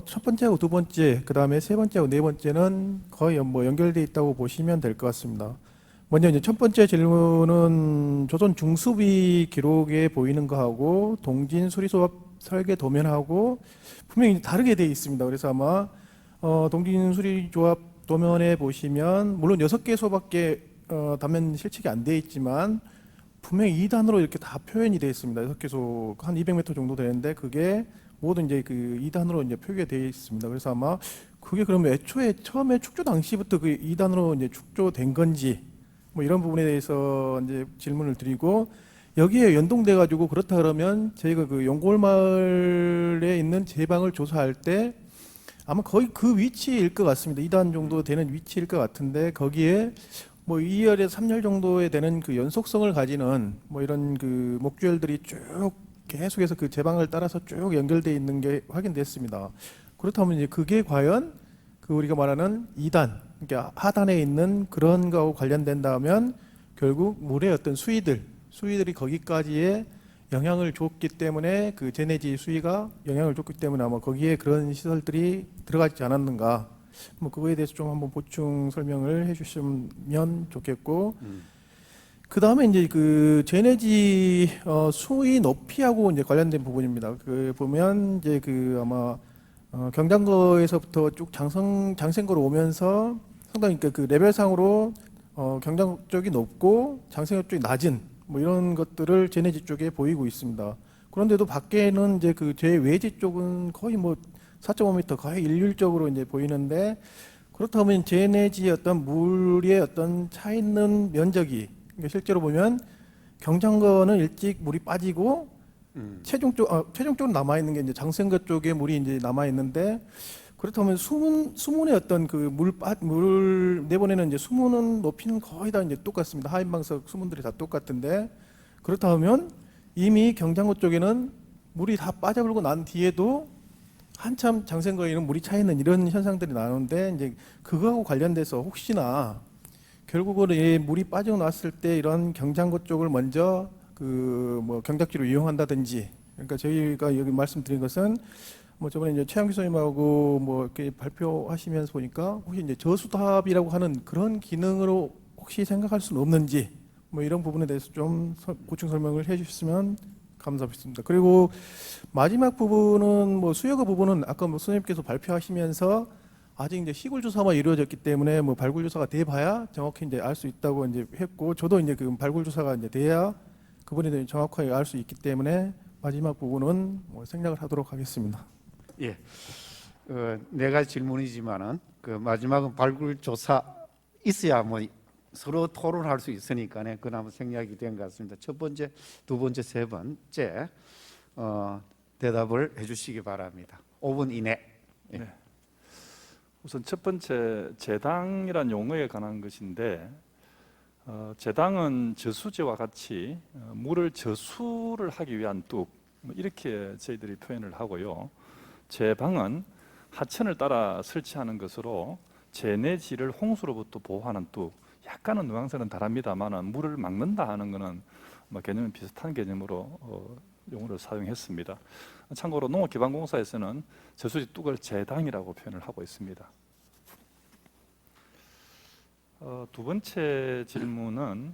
첫 번째하고 두 번째, 그 다음에 세 번째하고 네 번째는 거의 연결돼 있다고 보시면 될 것 같습니다. 먼저 이제 첫 번째 질문은 조선 중수비 기록에 보이는 거하고 동진 수리소합 설계 도면하고 분명히 다르게 되어 있습니다. 그래서 아마 동진 수리조합 도면에 보시면 물론 6개 소밖에 단면 실측이 안 되어 있지만 분명히 2단으로 이렇게 다 표현이 되어 있습니다. 6개 소 한 200m 정도 되는데 그게 모두 이제 그 2단으로 이제 표기가 되어 있습니다. 그래서 아마 그게 그러면 애초에 처음에 축조 당시부터 그 2단으로 이제 축조된 건지 뭐 이런 부분에 대해서 이제 질문을 드리고 여기에 연동돼 가지고 그렇다 그러면 저희가 그 용골 마을에 있는 제방을 조사할 때 아마 거의 그 위치일 것 같습니다. 2단 정도 되는 위치일 것 같은데 거기에 뭐 2열에서 3열 정도에 되는 그 연속성을 가지는 뭐 이런 그 목주열들이 쭉 계속해서 그 제방을 따라서 쭉 연결돼 있는 게 확인됐습니다. 그렇다면 이제 그게 과연 그 우리가 말하는 2단, 그러니까 하단에 있는 그런 거하고 관련된다면 결국 물의 어떤 수위들이 거기까지에 영향을 줬기 때문에 그 제네지 수위가 영향을 줬기 때문에 아마 거기에 그런 시설들이 들어가지 않았는가. 뭐 그거에 대해서 좀 한번 보충 설명을 해주시면 좋겠고. 그 다음에 이제 그 제네지 수위 높이하고 이제 관련된 부분입니다. 그 보면 이제 그 아마 경장거에서부터 쭉 장생거로 오면서 상당히 그 레벨상으로 경장 쪽이 높고 장생거 쪽이 낮은 뭐 이런 것들을 제네지 쪽에 보이고 있습니다. 그런데도 밖에는 이제 그 제외지 쪽은 거의 뭐 4.5m 거의 일률적으로 이제 보이는데 그렇다면 제네지의 어떤 물의 어떤 차 있는 면적이 그러니까 실제로 보면 경장거는 일찍 물이 빠지고 최종적으로 남아 있는 게 이제 장생거 쪽에 물이 이제 남아 있는데 그렇다면 수문의 어떤 그 물 내보내는 이제 수문은 높이는 거의 다 이제 똑같습니다. 하인방석 수문들이 다 똑같은데 그렇다면 이미 경장거 쪽에는 물이 다 빠져버리고 난 뒤에도 한참 장생거에는 물이 차 있는 이런 현상들이 나오는데 이제 그거하고 관련돼서 혹시나 결국은 이 물이 빠져나왔을 때 이런 경장고 쪽을 먼저 그 뭐 경작지로 이용한다든지 그러니까 저희가 여기 말씀드린 것은 뭐 저번에 이제 최양기 선생님하고 뭐 이렇게 발표하시면서 보니까 혹시 이제 저수답이라고 하는 그런 기능으로 혹시 생각할 수는 없는지 뭐 이런 부분에 대해서 좀 보충 설명을 해주셨으면 감사하겠습니다. 그리고 마지막 부분은 뭐 수요가 부분은 아까 뭐 선생님께서 발표하시면서 아직 이제 시굴 조사만 이루어졌기 때문에 뭐 발굴 조사가 돼봐야 정확히 이제 알 수 있다고 이제 했고 저도 이제 그 발굴 조사가 이제 돼야 그분에 대해 정확하게 알 수 있기 때문에 마지막 부분은 뭐 생략을 하도록 하겠습니다. 예, 내가 질문이지만은 그 마지막은 발굴 조사 있어야 뭐 서로 토론할 수 있으니까네. 그나마 생략이 된 것 같습니다. 첫 번째, 두 번째, 세 번째 대답을 해주시기 바랍니다. 5분 이내. 예. 네. 우선 첫 번째 제당이란 용어에 관한 것인데 제당은 저수지와 같이 물을 저수를 하기 위한 뚝 이렇게 저희들이 표현을 하고요. 제방은 하천을 따라 설치하는 것으로 제내지를 홍수로부터 보호하는 뚝. 약간은 뉘앙스는 다릅니다만 물을 막는다 하는 것은 개념은 비슷한 개념으로 용어를 사용했습니다. 참고로 농업기반공사에서는 저수지 뚝을 제당이라고 표현을 하고 있습니다. 두 번째 질문은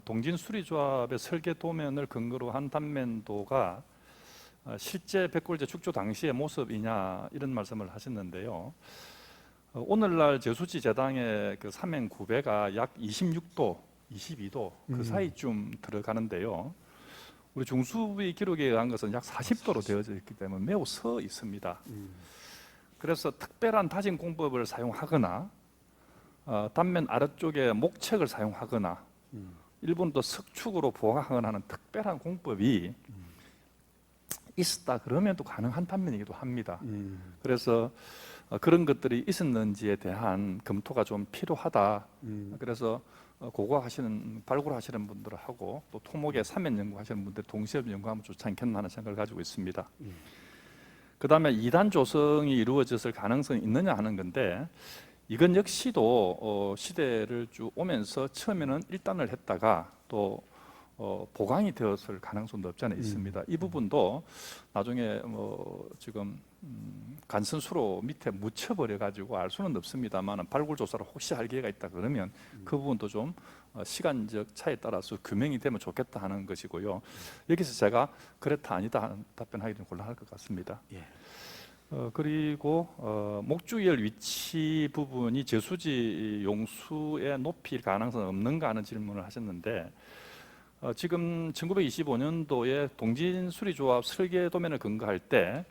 동진수리조합의 설계 도면을 근거로 한 단면도가 실제 백골제 축조 당시의 모습이냐 이런 말씀을 하셨는데요. 오늘날 저수지 제당의 그 삼행 구배가 약 26도, 22도 그 사이쯤 들어가는데요. 우리 중수부의 기록에 의한 것은 약 40도로 되어져 있기 때문에 매우 서 있습니다. 그래서 특별한 다진 공법을 사용하거나 단면 아래쪽에 목책을 사용하거나 일부는 또 석축으로 보강하거나 하는 특별한 공법이 있었다 그러면 또 가능한 단면이기도 합니다. 그래서 그런 것들이 있었는지에 대한 검토가 좀 필요하다. 그래서 고고하시는 발굴하시는 분들하고 또 토목의 사면 연구하시는 분들 동시에 연구하면 좋지 않겠나 하는 생각을 가지고 있습니다. 그 다음에 2단 조성이 이루어졌을 가능성이 있느냐 하는 건데 이건 역시도 시대를 쭉 오면서 처음에는 1단을 했다가 또 보강이 되었을 가능성도 없지 않아 있습니다. 이 부분도 나중에 뭐 지금 간선수로 밑에 묻혀버려 가지고 알 수는 없습니다만 발굴 조사를 혹시 할 기회가 있다 그러면 그 부분도 좀 시간적 차에 따라서 규명이 되면 좋겠다 하는 것이고요. 여기서 제가 그렇다 아니다 하는 답변하기 좀 곤란할 것 같습니다. 예. 그리고 목주열 위치 부분이 저수지 용수의 높일 가능성은 없는가 하는 질문을 하셨는데 지금 1925년도에 동진수리조합 설계 도면을 근거할 때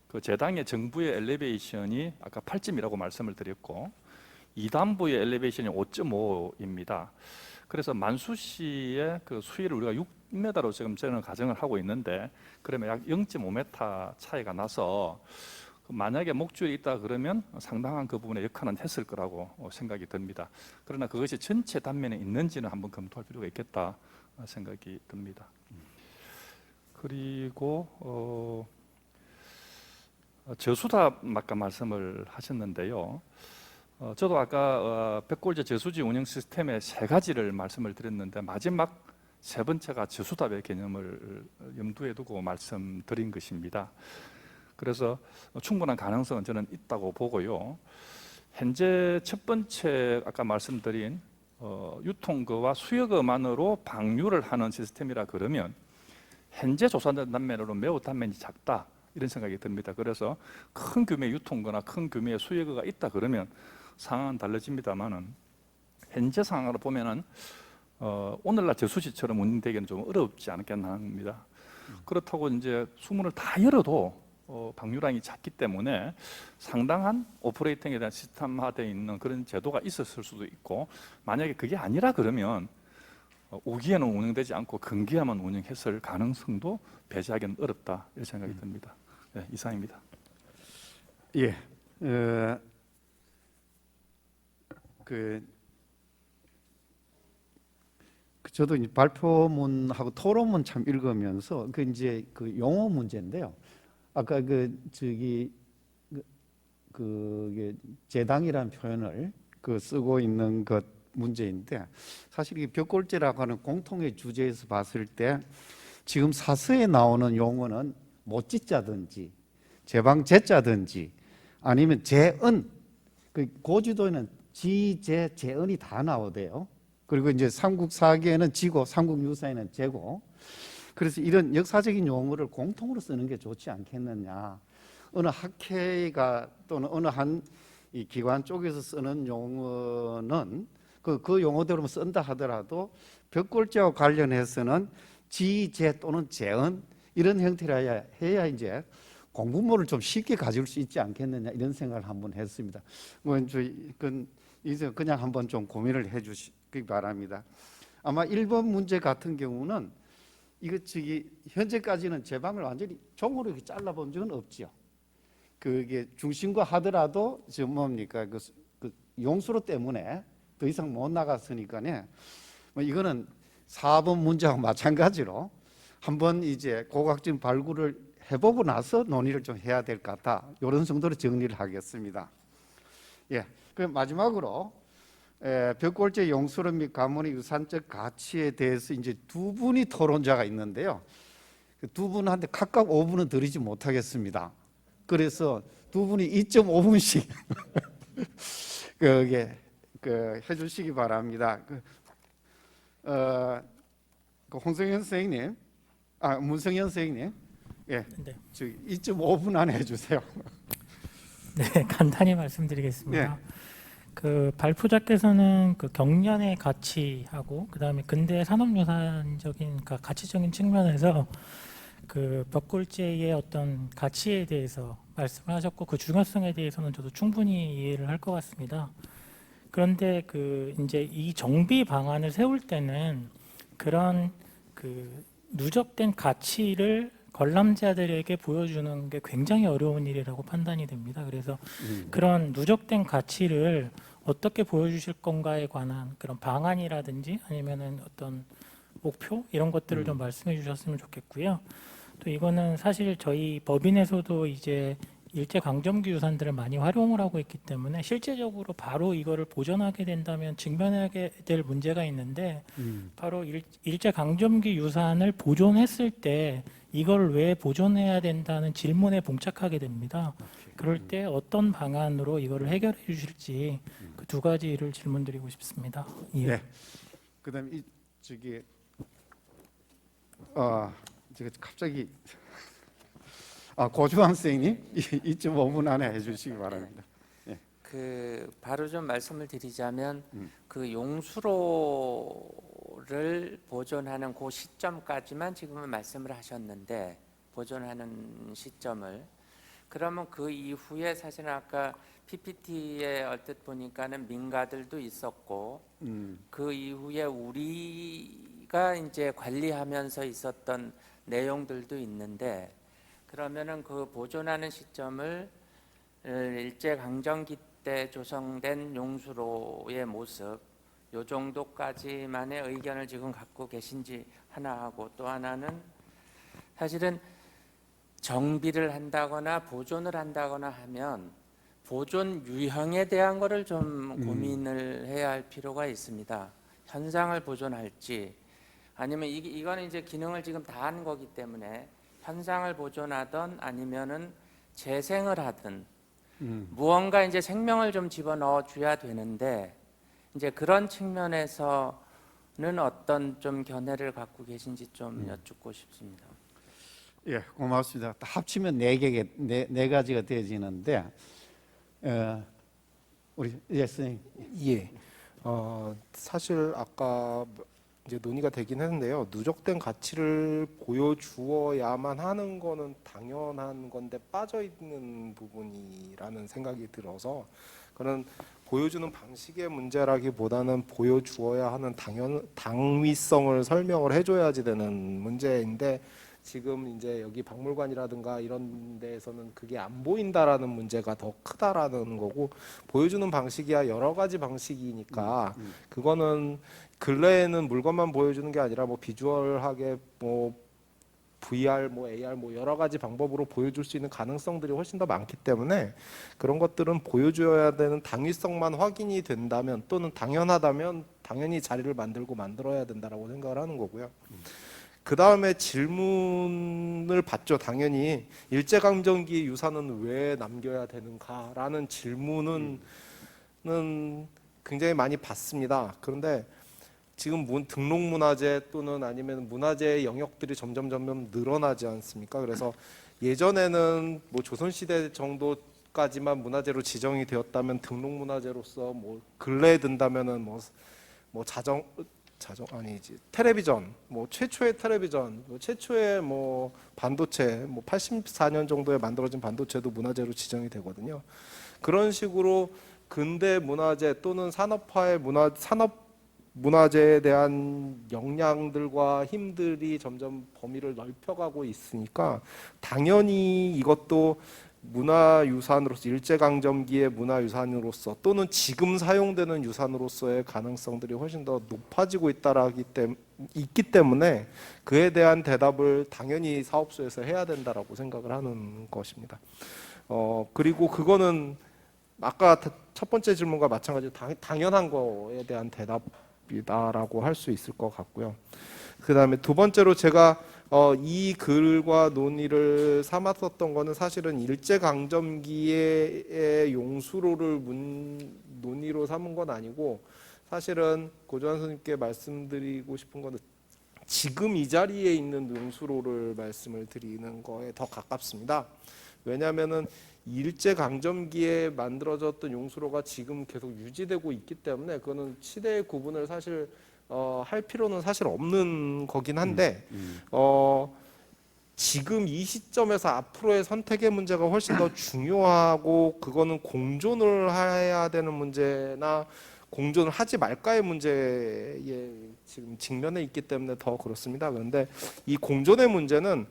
그 제당의 정부의 엘리베이션이 아까 8점이라고 말씀을 드렸고 2단부의 엘리베이션이 5.5입니다. 그래서 만수시의 그 수위를 우리가 6m로 지금 저는 가정을 하고 있는데 그러면 약 0.5m 차이가 나서 만약에 목줄이 있다 그러면 상당한 그 부분에 역할은 했을 거라고 생각이 듭니다. 그러나 그것이 전체 단면에 있는지는 한번 검토할 필요가 있겠다 생각이 듭니다. 그리고 저수답 아까 말씀을 하셨는데요. 저도 아까 백골제 저수지 운영 시스템의 세 가지를 말씀을 드렸는데 마지막 세 번째가 저수답의 개념을 염두에 두고 말씀드린 것입니다. 그래서 충분한 가능성은 저는 있다고 보고요. 현재 첫 번째 아까 말씀드린 유통거와 수요거만으로 방류를 하는 시스템이라 그러면 현재 조사된 단면으로 매우 단면이 작다 이런 생각이 듭니다. 그래서 큰 규모의 유통거나 큰 규모의 수요거가 있다 그러면 상황은 달라집니다만은 현재 상황으로 보면은 오늘날 저수지처럼 운영되기는 좀 어렵지 않겠나 합니다. 그렇다고 이제 수문을 다 열어도 방류량이 작기 때문에 상당한 오퍼레이팅에 대한 시스템화되어 있는 그런 제도가 있었을 수도 있고 만약에 그게 아니라 그러면 우기에는 운영되지 않고 근기에만 운영했을 가능성도 배제하기는 어렵다 이런 생각이 듭니다. 네, 이상입니다. 예, 저도 이제 발표문하고 토론문 참 읽으면서 그 이제 그 용어 문제인데요. 아까 그게 재당이라는 표현을 쓰고 있는 것 문제인데 사실 이 벽골제라고 하는 공통의 주제에서 봤을 때 지금 사서에 나오는 용어는 못짓자든지 제방제자든지 아니면 재은 그 고지도에는 지제 재은이 다 나오대요. 그리고 이제 삼국사기에는 지고 삼국유사에는 재고 그래서 이런 역사적인 용어를 공통으로 쓰는 게 좋지 않겠느냐. 어느 학회가 또는 어느 한 이 기관 쪽에서 쓰는 용어는 그 용어대로 쓴다 하더라도 벽골제와 관련해서는 지제 또는 재은 이런 형태로 해야 이제 공부모를 좀 쉽게 가질 수 있지 않겠느냐 이런 생각을 한번 했습니다. 이제 그냥 한번 좀 고민을 해주시기 바랍니다. 아마 1번 문제 같은 경우는 이거 현재까지는 제방을 완전히 종으로 이렇게 잘라본 적은 없지요. 그게 중심과 하더라도 지금 뭡니까 그 용수로 때문에 더 이상 못 나갔으니까요. 뭐 이거는 4번 문제하고 마찬가지로 한번 이제 고각적인 발굴을 해보고 나서 논의를 좀 해야 될 것 같다. 이런 정도로 정리를 하겠습니다. 예, 그럼 마지막으로 벽골제 용수론 및 가문의 유산적 가치에 대해서 이제 두 분이 토론자가 있는데요. 그 두 분한테 각각 5분은 드리지 못하겠습니다. 그래서 두 분이 2.5분씩 해주시기 바랍니다. 홍성현 선생님, 문성현 선생님, 예, 네. 2.5분 안에 해주세요. 네, 간단히 말씀드리겠습니다. 예. 그 발표자께서는 그 경련의 가치하고 그다음에 근대 산업유산적인 그러니까 가치적인 측면에서 그 벽골제의 어떤 가치에 대해서 말씀을 하셨고 그 중요성에 대해서는 저도 충분히 이해를 할 것 같습니다. 그런데 그 이제 이 정비 방안을 세울 때는 그런 그 누적된 가치를 관람자들에게 보여주는 게 굉장히 어려운 일이라고 판단이 됩니다. 그래서 그런 누적된 가치를 어떻게 보여주실 건가에 관한 그런 방안이라든지 아니면은 어떤 목표 이런 것들을 좀 말씀해 주셨으면 좋겠고요. 또 이거는 사실 저희 법인에서도 이제 일제강점기 유산들을 많이 활용을 하고 있기 때문에 실제적으로 바로 이거를 보존하게 된다면 직면하게 될 문제가 있는데 바로 일제강점기 유산을 보존했을 때 이걸 왜 보존해야 된다는 질문에 봉착하게 됩니다. 그럴 때 어떤 방안으로 이거를 해결해 주실지 그 두 가지를 질문드리고 싶습니다. 예. 네. 그다음에 제가 갑자기 고주환 선생님 2.5분 안에 해주시기 바랍니다. 예. 그 바로 좀 말씀을 드리자면 그 용수로를 보존하는 그 시점까지만 지금은 말씀을 하셨는데 보존하는 시점을 그러면 그 이후에 사실은 아까 PPT에 얼핏 보니까는 민가들도 있었고 그 이후에 우리가 이제 관리하면서 있었던 내용들도 있는데 그러면은 그 보존하는 시점을 일제 강점기 때 조성된 용수로의 모습 요 정도까지만의 의견을 지금 갖고 계신지 하나 하고 또 하나는 사실은 정비를 한다거나 보존을 한다거나 하면 보존 유형에 대한 거를 좀 고민을 해야 할 필요가 있습니다. 현상을 보존할지 아니면 이거는 이제 기능을 지금 다 한 거기 때문에 현상을 보존하든 아니면은 재생을 하든 무언가 이제 생명을 좀 집어넣어 줘야 되는데 이제 그런 측면에서는 어떤 좀 견해를 갖고 계신지 좀 여쭙고 싶습니다. 예, 고맙습니다. 합치면 네 가지가 되어지는데 우리 선생님. 예. 사실 아까 이제 논의가 되긴 했는데요. 누적된 가치를 보여주어야만 하는 거는 당연한 건데 빠져 있는 부분이라는 생각이 들어서 그런 보여주는 방식의 문제라기보다는 보여주어야 하는 당위성을 설명을 해줘야지 되는 문제인데 지금 이제 여기 박물관이라든가 이런 데에서는 그게 안 보인다라는 문제가 더 크다라는 거고 보여주는 방식이야 여러 가지 방식이니까 그거는 근래에는 물건만 보여주는 게 아니라 뭐 비주얼하게 뭐 VR, 뭐 AR, 뭐 여러 가지 방법으로 보여줄 수 있는 가능성들이 훨씬 더 많기 때문에 그런 것들은 보여줘야 되는 당위성만 확인이 된다면 또는 당연하다면 당연히 자리를 만들어야 된다라고 생각을 하는 거고요. 그 다음에 질문을 받죠. 당연히 일제강점기 유산은 왜 남겨야 되는가라는 질문은 굉장히 많이 받습니다. 그런데 지금 등록문화재 또는 아니면 문화재의 영역들이 점점 늘어나지 않습니까? 그래서 예전에는 뭐 조선시대 정도까지만 문화재로 지정이 되었다면 등록문화재로서 뭐 근래에 든다면은 뭐 아니지 텔레비전 뭐 최초의 텔레비전 뭐 최초의 뭐 반도체 뭐 84년 정도에 만들어진 반도체도 문화재로 지정이 되거든요. 그런 식으로 근대 문화재 또는 산업화의 산업 문화재에 대한 역량들과 힘들이 점점 범위를 넓혀가고 있으니까 당연히 이것도 문화유산으로서 일제강점기의 문화유산으로서 또는 지금 사용되는 유산으로서의 가능성들이 훨씬 더 높아지고 있기 때문에 그에 대한 대답을 당연히 사업소에서 해야 된다라고 생각을 하는 것입니다. 그리고 그거는 아까 첫 번째 질문과 마찬가지로 당연한 거에 대한 대답이다라고 할 수 있을 것 같고요. 그 다음에 두 번째로 제가 이 글과 논의를 삼았었던 거는 사실은 일제강점기의 용수로를 논의로 삼은 건 아니고 사실은 고조한 선생님께 말씀드리고 싶은 거는 지금 이 자리에 있는 용수로를 말씀을 드리는 거에 더 가깝습니다. 왜냐하면은 일제강점기에 만들어졌던 용수로가 지금 계속 유지되고 있기 때문에 그거는 시대의 구분을 사실 할 필요는 사실 없는 거긴 한데 지금 이 시점에서 앞으로의 선택의 문제가 훨씬 더 중요하고 그거는 공존을 해야 되는 문제나 공존을 하지 말까의 문제에 지금 직면해 있기 때문에 더 그렇습니다. 그런데 이 공존의 문제는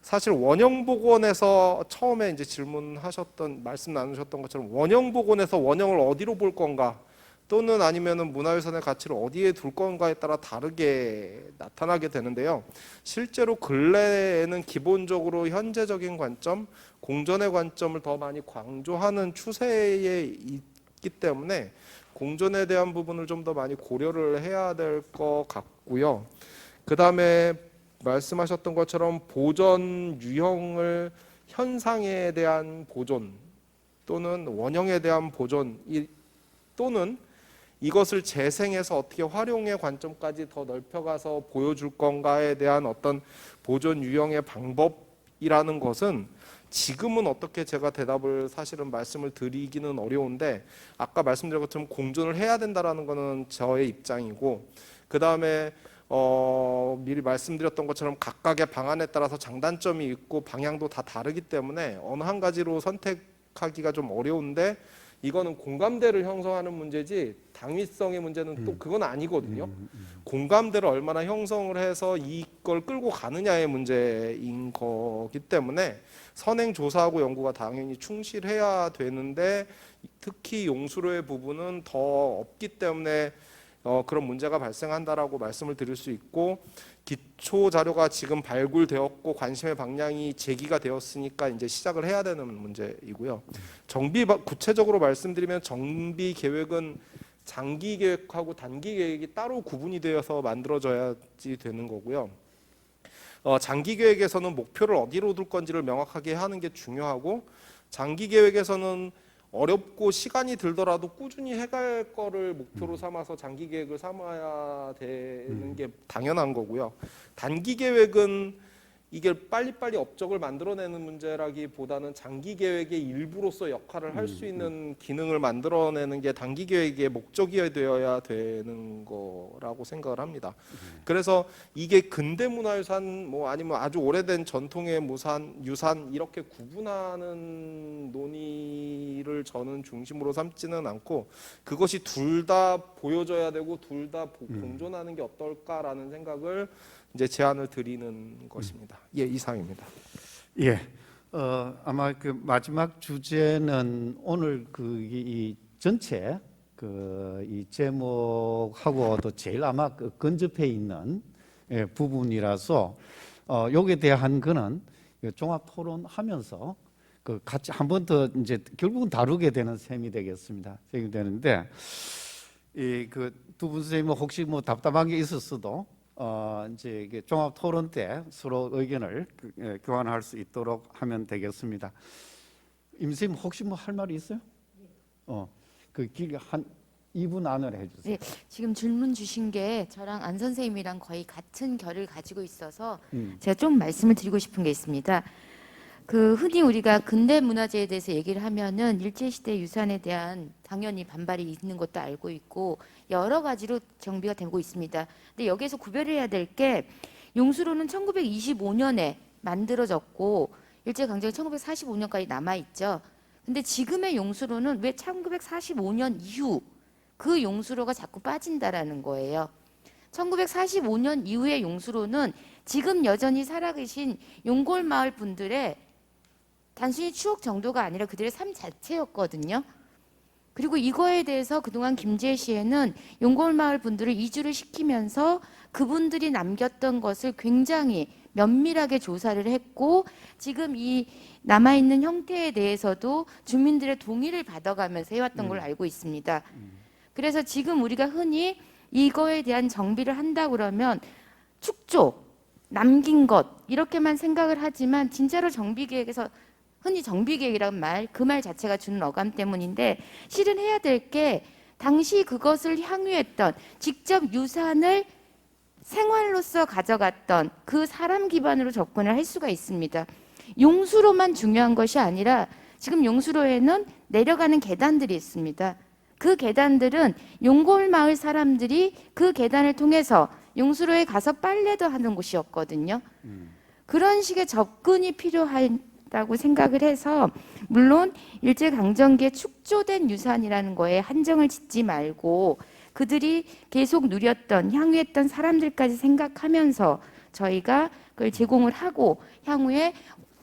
사실 원형복원에서 처음에 이제 말씀 나누셨던 것처럼 원형복원에서 원형을 어디로 볼 건가 또는 아니면은 문화유산의 가치를 어디에 둘 건가에 따라 다르게 나타나게 되는데요. 실제로 근래에는 기본적으로 현재적인 관점, 공존의 관점을 더 많이 강조하는 추세에 있기 때문에 공존에 대한 부분을 좀 더 많이 고려를 해야 될 것 같고요. 그 다음에 말씀하셨던 것처럼 보존 유형을 현상에 대한 보존 또는 원형에 대한 보존 또는 이것을 재생해서 어떻게 활용의 관점까지 더 넓혀가서 보여줄 건가에 대한 어떤 보존 유형의 방법이라는 것은 지금은 어떻게 제가 대답을 사실은 말씀을 드리기는 어려운데 아까 말씀드린 것처럼 공존을 해야 된다라는 것은 저의 입장이고 그 다음에 미리 말씀드렸던 것처럼 각각의 방안에 따라서 장단점이 있고 방향도 다 다르기 때문에 어느 한 가지로 선택하기가 좀 어려운데 이거는 공감대를 형성하는 문제지 당위성의 문제는 또 그건 아니거든요. 공감대를 얼마나 형성을 해서 이걸 끌고 가느냐의 문제인 거기 때문에 선행 조사하고 연구가 당연히 충실해야 되는데 특히 용수로의 부분은 더 없기 때문에 그런 문제가 발생한다라고 말씀을 드릴 수 있고 기초 자료가 지금 발굴되었고 관심의 방향이 제기가 되었으니까 이제 시작을 해야 되는 문제이고요. 구체적으로 말씀드리면 정비 계획은 장기 계획하고 단기 계획이 따로 구분이 되어서 만들어져야지 되는 거고요. 장기 계획에서는 목표를 어디로 둘 건지를 명확하게 하는 게 중요하고 장기 계획에서는 어렵고 시간이 들더라도 꾸준히 해갈 거를 목표로 삼아서 장기 계획을 삼아야 되는 게 당연한 거고요. 단기 계획은 이게 빨리빨리 업적을 만들어내는 문제라기보다는 장기 계획의 일부로서 역할을 할 수 있는 기능을 만들어내는 게 단기 계획의 목적이 되어야 되는 거라고 생각을 합니다. 그래서 이게 근대 문화유산 뭐 아니면 아주 오래된 전통의 유산 이렇게 구분하는 논의를 저는 중심으로 삼지는 않고 그것이 둘 다 보여줘야 되고 둘 다 공존하는 게 어떨까라는 생각을 이제 제안을 드리는 것입니다. 예, 이상입니다. 예, 아마 그 마지막 주제는 오늘 이 전체 이 제목하고도 제일 아마 근접해 있는 부분이라서 여기에 대한 거는 종합 토론하면서 같이 한 번 더 이제 결국은 다루게 되는 셈이 되겠습니다. 셈이 되는데 이 두 분 선생님은 혹시 뭐 답답한 게 있었어도 이제 이게 종합 토론 때 서로 의견을 교환할 수 있도록 하면 되겠습니다. 임 선생님 혹시 뭐 할 말이 있어요? 길게 한 2분 안으로 해주세요. 네, 지금 질문 주신 게 저랑 안 선생님이랑 거의 같은 결을 가지고 있어서 제가 좀 말씀을 드리고 싶은 게 있습니다. 흔히 우리가 근대 문화재에 대해서 얘기를 하면은 일제시대 유산에 대한 당연히 반발이 있는 것도 알고 있고 여러 가지로 정비가 되고 있습니다. 근데 여기에서 구별해야 될 게 용수로는 1925년에 만들어졌고 일제강점기 1945년까지 남아있죠. 근데 지금의 용수로는 왜 1945년 이후 그 용수로가 자꾸 빠진다라는 거예요. 1945년 이후의 용수로는 지금 여전히 살아계신 용골마을 분들의 단순히 추억 정도가 아니라 그들의 삶 자체였거든요. 그리고 이거에 대해서 그동안 김제시에는 용골마을 분들을 이주를 시키면서 그분들이 남겼던 것을 굉장히 면밀하게 조사를 했고 지금 이 남아있는 형태에 대해서도 주민들의 동의를 받아가면서 해왔던 걸 알고 있습니다. 그래서 지금 우리가 흔히 이거에 대한 정비를 한다 그러면 축조, 남긴 것 이렇게만 생각을 하지만 진짜로 정비계획에서 흔히 정비계획이란 말, 그 말 자체가 주는 어감 때문인데 실은 해야 될 게 당시 그것을 향유했던 직접 유산을 생활로서 가져갔던 그 사람 기반으로 접근을 할 수가 있습니다. 용수로만 중요한 것이 아니라 지금 용수로에는 내려가는 계단들이 있습니다. 그 계단들은 용골마을 사람들이 그 계단을 통해서 용수로에 가서 빨래도 하는 곳이었거든요. 그런 식의 접근이 필요하다고 생각을 해서 물론 일제강점기에 축조된 유산이라는 거에 한정을 짓지 말고 그들이 계속 누렸던 향유했던 사람들까지 생각하면서 저희가 그걸 제공을 하고 향후에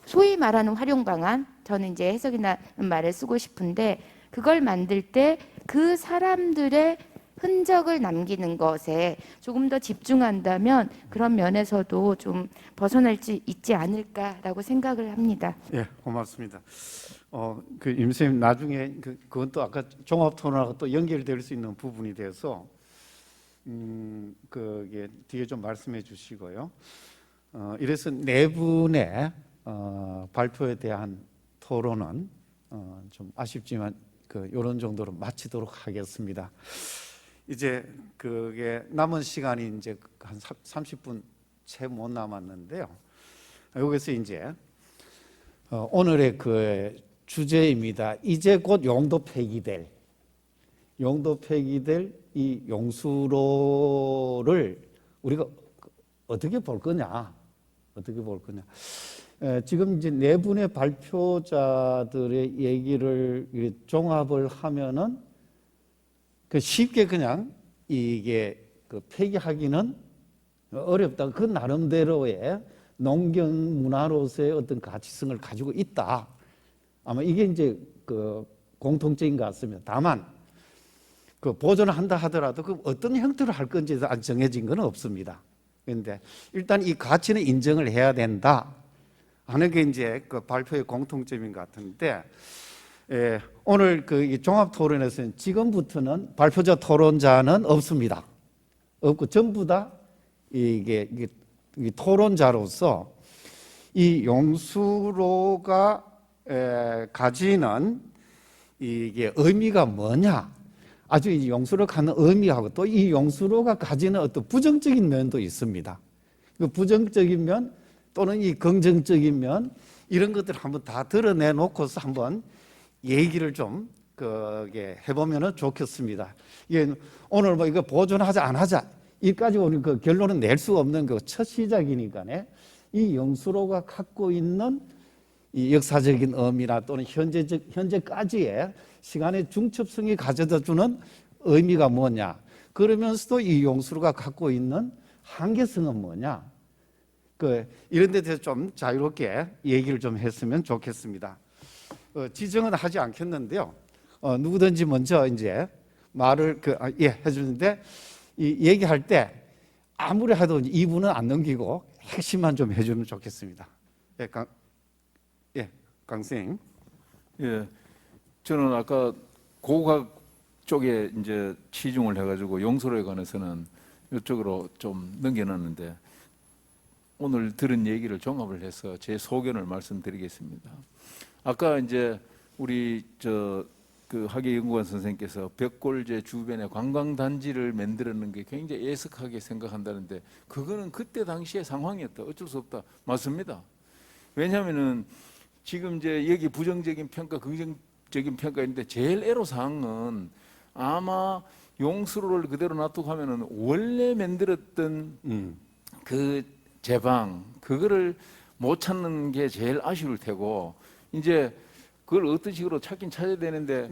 소위 말하는 활용 방안 저는 이제 해석이라는 말을 쓰고 싶은데 그걸 만들 때 그 사람들의 흔적을 남기는 것에 조금 더 집중한다면 그런 면에서도 좀 벗어날 수 있지 않을까라고 생각을 합니다. 예, 고맙습니다. 임 선생님 나중에 그건 또 아까 종합 토론하고 또 연결될 수 있는 부분이 돼서 그게 뒤에 좀 말씀해 주시고요. 이래서 네 분의 발표에 대한 토론은 좀 아쉽지만 이런 정도로 마치도록 하겠습니다. 이제 그게 남은 시간이 이제 한 30분 채 못 남았는데요. 여기서 이제 오늘의 그 주제입니다. 이제 곧 용도 폐기될 이 용수로를 우리가 어떻게 볼 거냐? 어떻게 볼 거냐? 지금 이제 네 분의 발표자들의 얘기를 종합을 하면은 그 쉽게 그냥 이게 그 폐기하기는 어렵다. 그 나름대로의 농경 문화로서의 어떤 가치성을 가지고 있다. 아마 이게 이제 그 공통적인 것 같습니다. 다만 그 보존한다 하더라도 그 어떤 형태로 할 건지 아직 정해진 건 없습니다. 그런데 일단 이 가치는 인정을 해야 된다 하는 게 이제 그 발표의 공통점인 것 같은데, 오늘 그 종합 토론에서는 지금부터는 발표자 토론자는 없습니다. 없고 전부 다 이게 토론자로서 이 용수로가 가지는 이게 의미가 뭐냐, 아주 이 용수로 가는 의미하고 또 이 용수로가 가지는 어떤 부정적인 면도 있습니다. 그 부정적인 면 또는 이 긍정적인 면, 이런 것들을 한번 다 드러내놓고서 한번 얘기를 좀 해보면 좋겠습니다. 오늘 뭐 이거 보존하자 안 하자 이까지 우리 그 결론은 낼 수 없는 그 첫 시작이니까네. 이 용수로가 갖고 있는 이 역사적인 의미나 또는 현재까지의 시간의 중첩성이 가져다 주는 의미가 뭐냐, 그러면서도 이 용수로가 갖고 있는 한계성은 뭐냐, 이런 데 대해서 좀 자유롭게 얘기를 좀 했으면 좋겠습니다. 지정은 하지 않겠는데요. 누구든지 먼저 이제 말을 해주는데, 이 얘기할 때 아무리 해도 2분은 안 넘기고 핵심만 좀 해주면 좋겠습니다. 강 선생님. 예, 저는 아까 고고학 쪽에 이제 치중을 해가지고 용수로에 관해서는 이쪽으로 좀 넘겨놨는데, 오늘 들은 얘기를 종합을 해서 제 소견을 말씀드리겠습니다. 아까 이제 우리 그 학예연구원 선생님께서 벽골제 주변에 관광단지를 만들어놓는 게 굉장히 애석하게 생각한다는데, 그거는 그때 당시의 상황이었다. 어쩔 수 없다. 맞습니다. 왜냐하면은 지금 이제 여기 부정적인 평가, 긍정적인 평가인데, 제일 애로사항은 아마 용수로를 그대로 놔두고 하면은 원래 만들었던 그 제방, 그거를 못 찾는 게 제일 아쉬울 테고, 이제 그걸 어떤 식으로 찾긴 찾아야 되는데,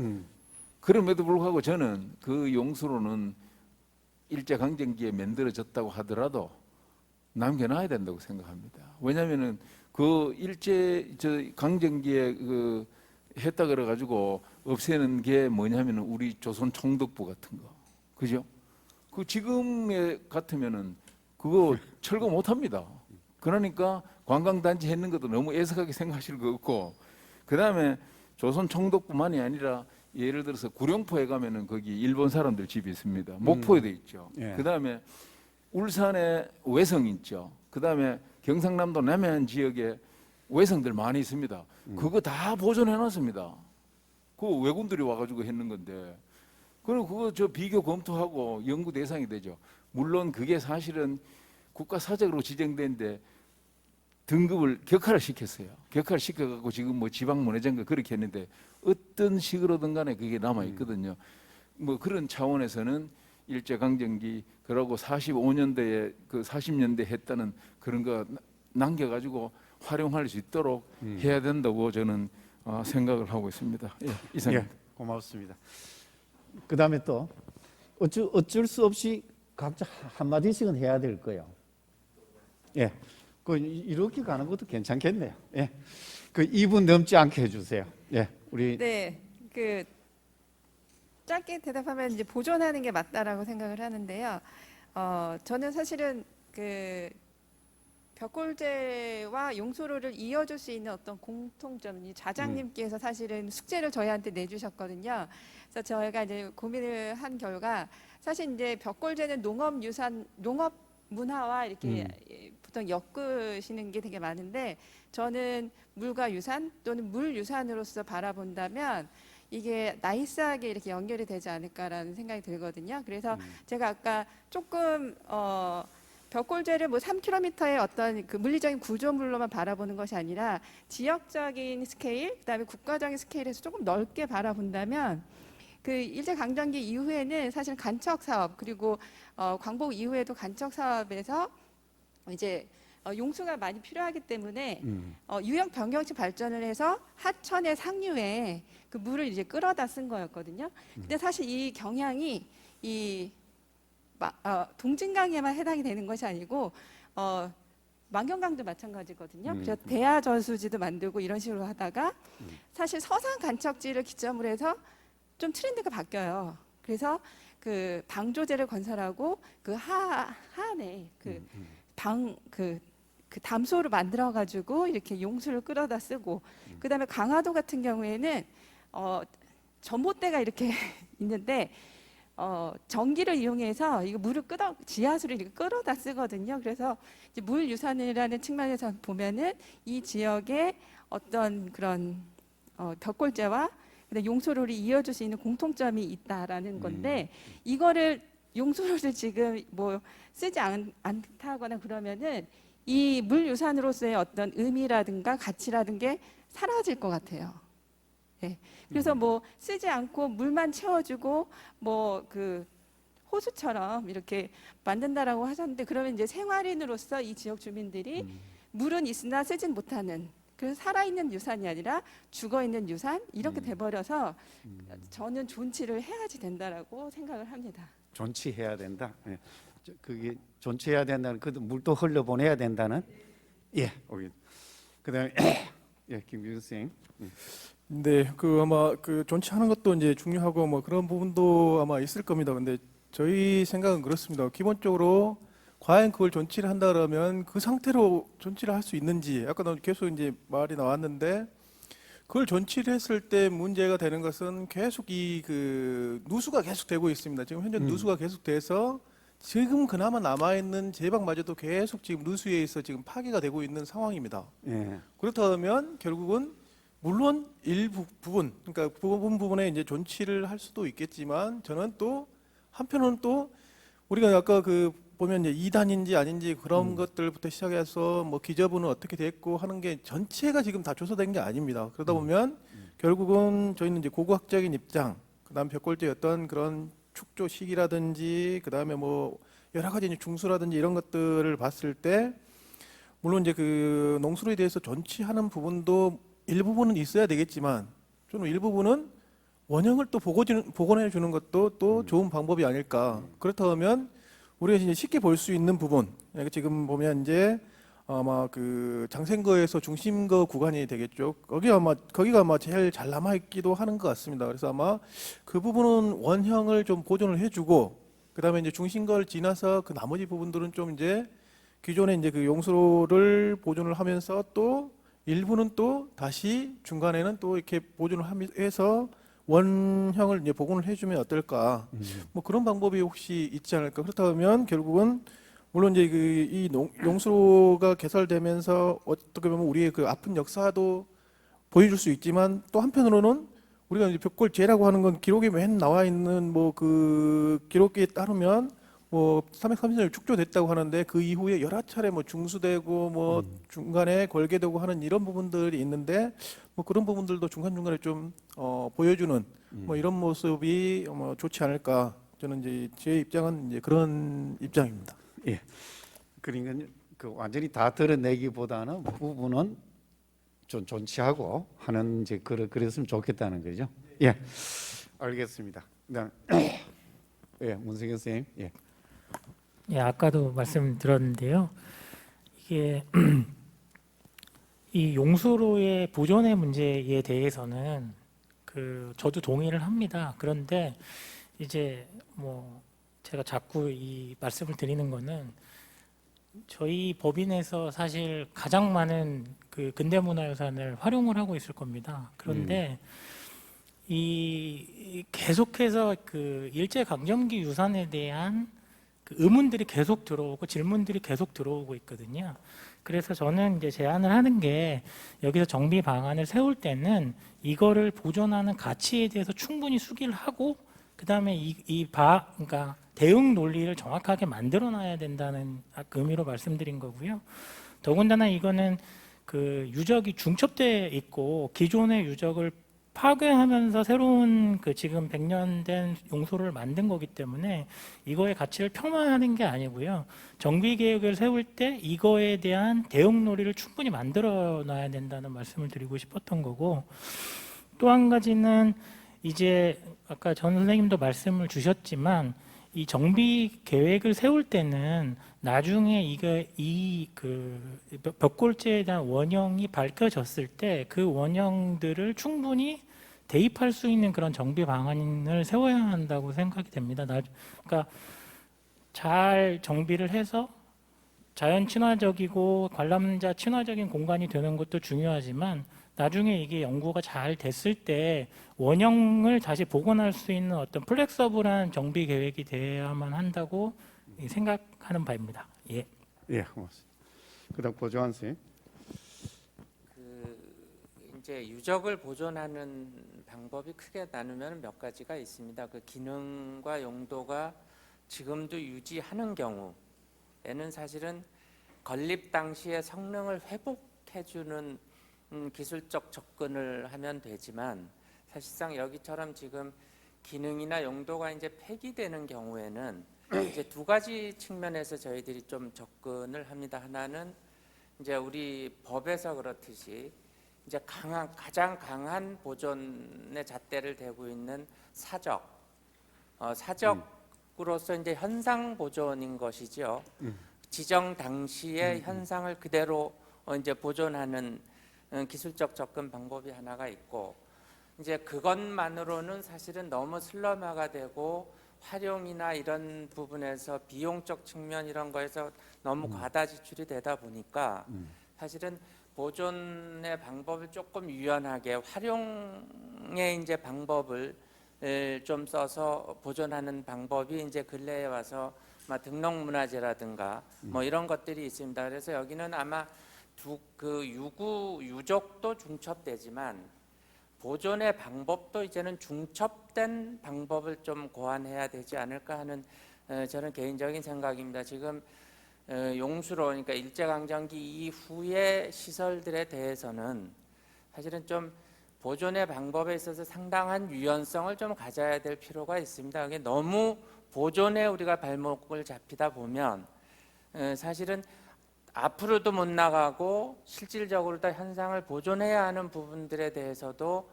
그럼에도 불구하고 저는 그 용수로는 일제강점기에 만들어졌다고 하더라도 남겨놔야 된다고 생각합니다. 왜냐하면은 그 강점기에 그 했다 그래가지고 없애는 게 뭐냐면은 우리 조선 총독부 같은 거, 그죠? 그 지금에 같으면은 그거 철거 못 합니다. 그러니까 관광단지 했는 것도 너무 애석하게 생각하실 거 없고, 그 다음에 조선 총독뿐만이 아니라 예를 들어서 구룡포에 가면은 거기 일본 사람들 집이 있습니다. 목포에도 있죠. 예. 그 다음에 울산에 외성 있죠. 그 다음에 경상남도 남해안 지역에 외성들 많이 있습니다. 그거 다 보존해놨습니다. 그 외군들이 와가지고 했는 건데, 그리고 그거 저 비교 검토하고 연구 대상이 되죠. 물론 그게 사실은 국가사적으로 지정된데 등급을 격하를 시켰어요. 격하를 시켜갖고 지금 뭐 지방문화재인가 그렇게 했는데, 어떤 식으로든 간에 그게 남아있거든요. 뭐 그런 차원에서는 일제강점기, 그러고 45년대에 그 40년대 했다는 그런 거 남겨가지고 활용할 수 있도록 해야 된다고 저는 생각을 하고 있습니다. 예, 이상입니다. 예, 고맙습니다. 그 다음에 또 어쩔 수 없이 각자 한마디씩은 해야 될 거예요. 예, 이렇게 가는 것도 괜찮겠네요. 예, 2분 넘지 않게 해주세요. 예, 우리 네, 짧게 대답하면 이제 보존하는 게 맞다라고 생각을 하는데요. 저는 사실은 벽골제와 용수로를 이어줄 수 있는 어떤 공통점이 자장님께서 사실은 숙제를 저희한테 내주셨거든요. 그래서 저희가 이제 고민을 한 결과, 사실 이제 벽골제는 농업 문화와 이렇게 보통 엮으시는 게 되게 많은데, 저는 물과 유산 또는 물 유산으로서 바라본다면 이게 나이스하게 이렇게 연결이 되지 않을까라는 생각이 들거든요. 그래서 제가 아까 조금 벽골제를 뭐 3km의 어떤 그 물리적인 구조물로만 바라보는 것이 아니라 지역적인 스케일, 그다음에 국가적인 스케일에서 조금 넓게 바라본다면 그 일제 강점기 이후에는 사실 간척 사업 그리고 광복 이후에도 간척 사업에서 이제 용수가 많이 필요하기 때문에 유역 변경식 발전을 해서 하천의 상류에 그 물을 이제 끌어다 쓴 거였거든요. 근데 사실 이 경향이 이 동진강에만 해당이 되는 것이 아니고 만경강도 마찬가지거든요. 그래서 대하 저수지도 만들고 이런 식으로 하다가 사실 서산 간척지를 기점으로 해서 좀 트렌드가 바뀌어요. 그래서 그 방조제를 건설하고 그 하안에 그 담소를 만들어 가지고 이렇게 용수를 끌어다 쓰고 그다음에 강화도 같은 경우에는 전봇대가 이렇게 있는데 전기를 이용해서 이거 물을 지하수를 이렇게 끌어다 쓰거든요. 그래서 이제 물 유산이라는 측면에서 보면은 이 지역의 어떤 그런 벽골제와 용수로를 이어줄 수 있는 공통점이 있다라는 건데 이거를 용수로를 지금 뭐 쓰지 않다거나 그러면은 이 물 유산으로서의 어떤 의미라든가 가치라든 게 사라질 것 같아요. 네. 그래서 뭐 쓰지 않고 물만 채워주고 뭐 그 호수처럼 이렇게 만든다라고 하셨는데 그러면 이제 생활인으로서 이 지역 주민들이 물은 있으나 쓰진 못하는 그 살아있는 유산이 아니라 죽어있는 유산 이렇게 돼버려서 저는 존치를 해야지 된다라고 생각을 합니다. 존치해야 된다. 예. 그게 존치해야 된다는 그 물도 흘려보내야 된다는 예. 그다음에 예, 김규 쌤. 네, 그 아마 그 존치하는 것도 이제 중요하고 뭐 그런 부분도 아마 있을 겁니다. 근데 저희 생각은 그렇습니다. 기본적으로 과연 그걸 존치를 한다 그러면 그 상태로 존치를 할 수 있는지 아까 계속 이제 말이 나왔는데 그걸 존치를 했을 때 문제가 되는 것은 계속 이 그 누수가 계속 되고 있습니다. 지금 현재 누수가 계속 돼서 지금 그나마 남아 있는 제방마저도 계속 지금 누수에 있어 지금 파괴가 되고 있는 상황입니다. 예. 그렇다면 결국은 물론 일부 부분, 그러니까 부분에 이제 존치를 할 수도 있겠지만 저는 또 한편으로는 또 우리가 아까 그 보면 이제 2단인지 아닌지 그런 것들부터 시작해서 뭐 기저분은 어떻게 됐고 하는 게 전체가 지금 다 조사된 게 아닙니다. 그러다 보면 결국은 저희는 이제 고고학적인 입장, 그다음 벽골제 어떤 그런 축조 시기라든지 그다음에 뭐 여러 가지 이제 중수라든지 이런 것들을 봤을 때 물론 이제 그 농수로에 대해서 존치하는 부분도 일부분은 있어야 되겠지만 저는 일부분은 원형을 또 복원해 주는 것도 또 좋은 방법이 아닐까. 그렇다면 우리가 이제 쉽게 볼 수 있는 부분, 지금 보면 이제 아마 그 장생거에서 중심거 구간이 되겠죠. 거기가 아마 제일 잘 남아 있기도 하는 것 같습니다. 그래서 아마 그 부분은 원형을 좀 보존을 해주고, 그다음에 이제 중심거를 지나서 그 나머지 부분들은 좀 이제 기존에 이제 그 용수로를 보존을 하면서 또 일부는 또 다시 중간에는 또 이렇게 보존을 해서 원형을 이제 복원을 해주면 어떨까? 뭐 그런 방법이 혹시 있지 않을까? 그렇다면 결국은 물론 이제 이 용수로가 개설되면서 어떻게 보면 우리의 그 아픈 역사도 보여줄 수 있지만 또 한편으로는 우리가 이제 벽골제라고 하는 건 기록에 맨 나와 있는 뭐 그 기록에 따르면 뭐 330년 축조됐다고 하는데 그 이후에 여러 차례 뭐 중수되고 뭐 중간에 걸게되고 하는 이런 부분들이 있는데 뭐 그런 부분들도 중간중간에 좀 보여주는 뭐 이런 모습이 뭐 좋지 않을까. 저는 이제 제 입장은 이제 그런 입장입니다. 예. 그러니까 그 완전히 다 드러내기보다는 부분은 좀 존치하고 하는 이제 그랬으면 좋겠다는 거죠. 예. 알겠습니다. 그다음 예, 문세경 선생님. 예. 예, 아까도 말씀드렸는데요. 이게 이 용수로의 보존의 문제에 대해서는 저도 동의를 합니다. 그런데 이제 뭐 제가 자꾸 이 말씀을 드리는 거는 저희 법인에서 사실 가장 많은 그 근대문화유산을 활용을 하고 있을 겁니다. 그런데 이 계속해서 그 일제강점기 유산에 대한 그 의문들이 계속 들어오고 질문들이 계속 들어오고 있거든요. 그래서 저는 이제 제안을 하는 게 여기서 정비 방안을 세울 때는 이거를 보존하는 가치에 대해서 충분히 수기를 하고 그다음에 그러니까 대응 논리를 정확하게 만들어놔야 된다는 의미로 말씀드린 거고요. 더군다나 이거는 그 유적이 중첩돼 있고 기존의 유적을 파괴하면서 새로운 그 지금 100년 된 용소를 만든 거기 때문에 이거의 가치를 폄하하는 게 아니고요. 정비 계획을 세울 때 이거에 대한 대응 논리를 충분히 만들어 놔야 된다는 말씀을 드리고 싶었던 거고, 또 한 가지는 이제 아까 전 선생님도 말씀을 주셨지만 이 정비 계획을 세울 때는 나중에 이 벽골재에 대한 원형이 밝혀졌을 때 그 원형들을 충분히 대입할 수 있는 그런 정비 방안을 세워야 한다고 생각이 됩니다. 그러니까 잘 정비를 해서 자연 친화적이고 관람자 친화적인 공간이 되는 것도 중요하지만 나중에 이게 연구가 잘 됐을 때 원형을 다시 복원할 수 있는 어떤 플렉서블한 정비 계획이 돼야만 한다고 생각하는 바입니다. 예. 예, 고맙습니다. 그다음 고조한 선생님. 이제 유적을 보존하는 방법이 크게 나누면 몇 가지가 있습니다. 그 기능과 용도가 지금도 유지하는 경우에는 사실은 건립 당시의 성능을 회복해주는 기술적 접근을 하면 되지만, 사실상 여기처럼 지금 기능이나 용도가 이제 폐기되는 경우에는 이제 두 가지 측면에서 저희들이 좀 접근을 합니다. 하나는 이제 우리 법에서 그렇듯이 이제 가장 강한 보존의 잣대를 대고 있는 사적으로서 이제 현상 보존인 것이죠. 지정 당시의 현상을 그대로 이제 보존하는 기술적 접근 방법이 하나가 있고, 이제 그것만으로는 사실은 너무 슬럼화가 되고 활용이나 이런 부분에서 비용적 측면 이런 거에서 너무 과다 지출이 되다 보니까 사실은 보존의 방법을 조금 유연하게 활용의 이제 방법을 좀 써서 보존하는 방법이 이제 근래에 와서 등록문화재라든가 뭐 이런 것들이 있습니다. 그래서 여기는 아마 그 유적도 중첩되지만 보존의 방법도 이제는 중첩된 방법을 좀 고안해야 되지 않을까 하는 저는 개인적인 생각입니다. 지금 용수로, 그러니까 일제강점기 이후의 시설들에 대해서는 사실은 좀 보존의 방법에 있어서 상당한 유연성을 좀 가져야 될 필요가 있습니다. 그게 너무 보존에 우리가 발목을 잡히다 보면 사실은 앞으로도 못 나가고 실질적으로 다 현상을 보존해야 하는 부분들에 대해서도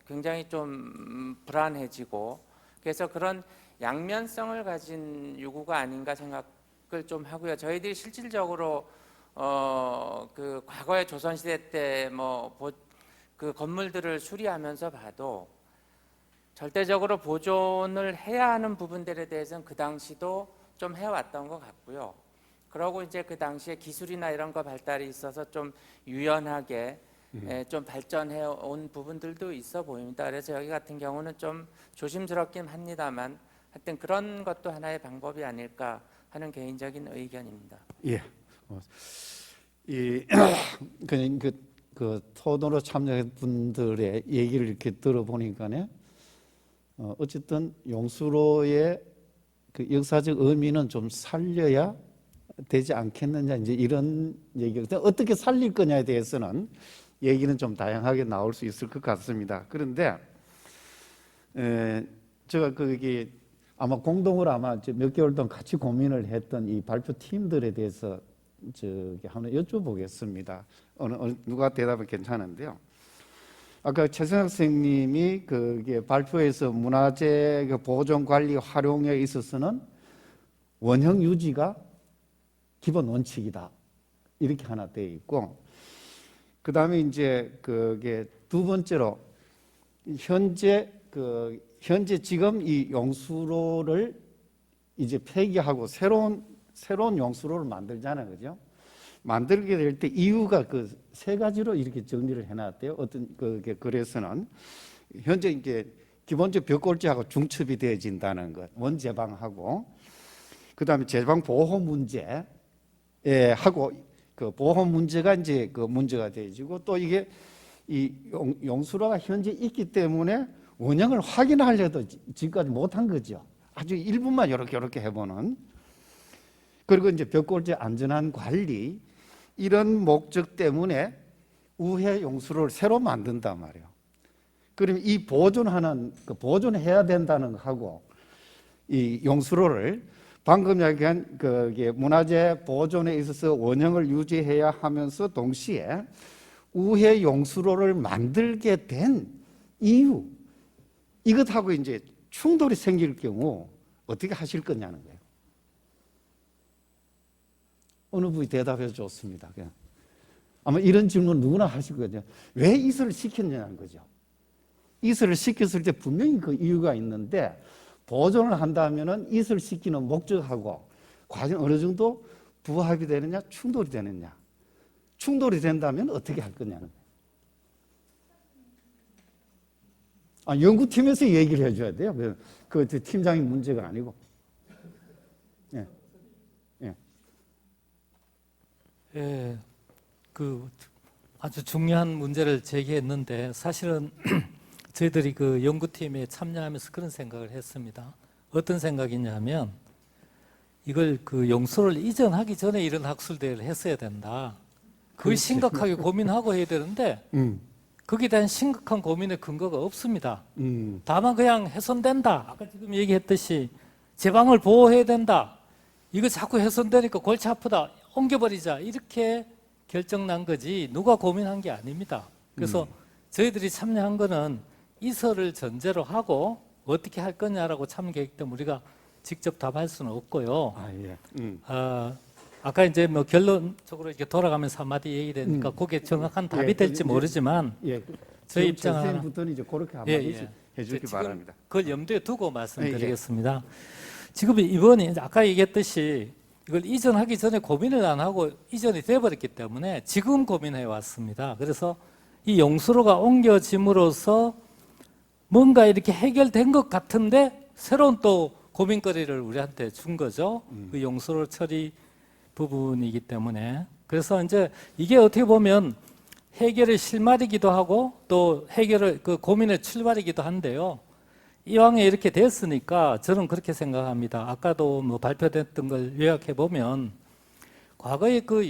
굉장히 좀 불안해지고, 그래서 그런 양면성을 가진 요구가 아닌가 생각을 좀 하고요. 저희들이 실질적으로 그 과거의 조선시대 때 그 건물들을 수리하면서 봐도 절대적으로 보존을 해야 하는 부분들에 대해서는 그 당시도 좀 해왔던 것 같고요. 그러고 이제 그 당시에 기술이나 이런 거 발달이 있어서 좀 유연하게 좀 발전해 온 부분들도 있어 보입니다. 그래서 여기 같은 경우는 좀 조심스럽긴 합니다만 하여튼 그런 것도 하나의 방법이 아닐까 하는 개인적인 의견입니다. 예. 그 토론으로 참여한 분들의 얘기를 이렇게 들어보니까요, 어쨌든 용수로의 그 역사적 의미는 좀 살려야 되지 않겠느냐, 이제 이런 얘기가 어떻게 살릴 거냐에 대해서는 얘기는 좀 다양하게 나올 수 있을 것 같습니다. 그런데 제가 거기 아마 공동으로 몇 개월 동안 같이 고민을 했던 이 발표 팀들에 대해서 한번 여쭤보겠습니다. 누가 대답은 괜찮은데요. 아까 최선학 선생님이 그게 발표에서 문화재 보존 관리 활용에 있어서는 원형 유지가 기본 원칙이다, 이렇게 하나 되어 있고, 그 다음에 이제 그게 두 번째로 현재 지금 이 용수로를 이제 폐기하고 새로운 용수로를 만들잖아요, 그죠? 만들게 될 때 이유가 그 세 가지로 이렇게 정리를 해놨대요. 그래서는 현재 이제 기본적 벽골재하고 중첩이 되어진다는 것, 원제방하고, 그 다음에 제방 보호 문제 하고, 그 보호 문제가 이제 그 문제가 되어지고, 또 이게 이 용수로가 현재 있기 때문에 원형을 확인하려도 지금까지 못한 거죠. 아주 일부만 이렇게 해보는. 그리고 이제 벽골재 안전한 관리, 이런 목적 때문에 우회 용수로를 새로 만든단 말이에요. 그러면 이 보존하는 보존해야 된다는 거하고 이 용수로를 방금 이야기한 그게 문화재 보존에 있어서 원형을 유지해야 하면서 동시에 우회 용수로를 만들게 된 이유, 이것하고 이제 충돌이 생길 경우 어떻게 하실 거냐는 거예요. 어느 분이 대답해서 좋습니다. 그냥. 아마 이런 질문 누구나 하실 거죠. 왜 이설을 시켰냐는 거죠. 이설을 시켰을 때 분명히 그 이유가 있는데 보존을 한다면은 이설 시키는 목적하고 과연 어느 정도 부합이 되느냐, 충돌이 되느냐. 충돌이 된다면 어떻게 할 거냐는 거예요. 연구팀에서 얘기를 해줘야 돼요. 그 팀장의 문제가 아니고. 예. 예. 예, 그 아주 중요한 문제를 제기했는데 사실은 저희들이 그 연구팀에 참여하면서 그런 생각을 했습니다. 어떤 생각이냐면 이걸 그 용수를 이전하기 전에 이런 학술대회를 했어야 된다. 그걸 심각하게 고민하고 해야 되는데 거기에 대한 심각한 고민의 근거가 없습니다. 다만 그냥 훼손된다. 아까 지금 얘기했듯이 제방을 보호해야 된다. 이거 자꾸 훼손되니까 골치 아프다. 옮겨버리자. 이렇게 결정난 거지 누가 고민한 게 아닙니다. 그래서 저희들이 참여한 거는 이설을 전제로 하고 어떻게 할 거냐라고 참여했기 때문에 우리가 직접 답할 수는 없고요. 아까 이제 뭐 결론적으로 이렇게 돌아가면서 한마디 얘기되니까 그게 정확한 답이 될지 모르지만 저희 입장은 선생님부터는 이제 그렇게 한마디 해주기 바랍니다. 그걸 염두에 두고 말씀드리겠습니다. 지금 이번에 아까 얘기했듯이 이걸 이전하기 전에 고민을 안 하고 이전이 돼버렸기 때문에 지금 고민해 왔습니다. 그래서 이 용수로가 옮겨짐으로써 뭔가 이렇게 해결된 것 같은데 새로운 또 고민거리를 우리한테 준 거죠. 그 용수로 처리 부분이기 때문에. 그래서 이제 이게 어떻게 보면 해결의 실마리기도 하고 또 해결의 그 고민의 출발이기도 한데요. 이왕에 이렇게 됐으니까 저는 그렇게 생각합니다. 아까도 뭐 발표됐던 걸 요약해 보면 과거에 그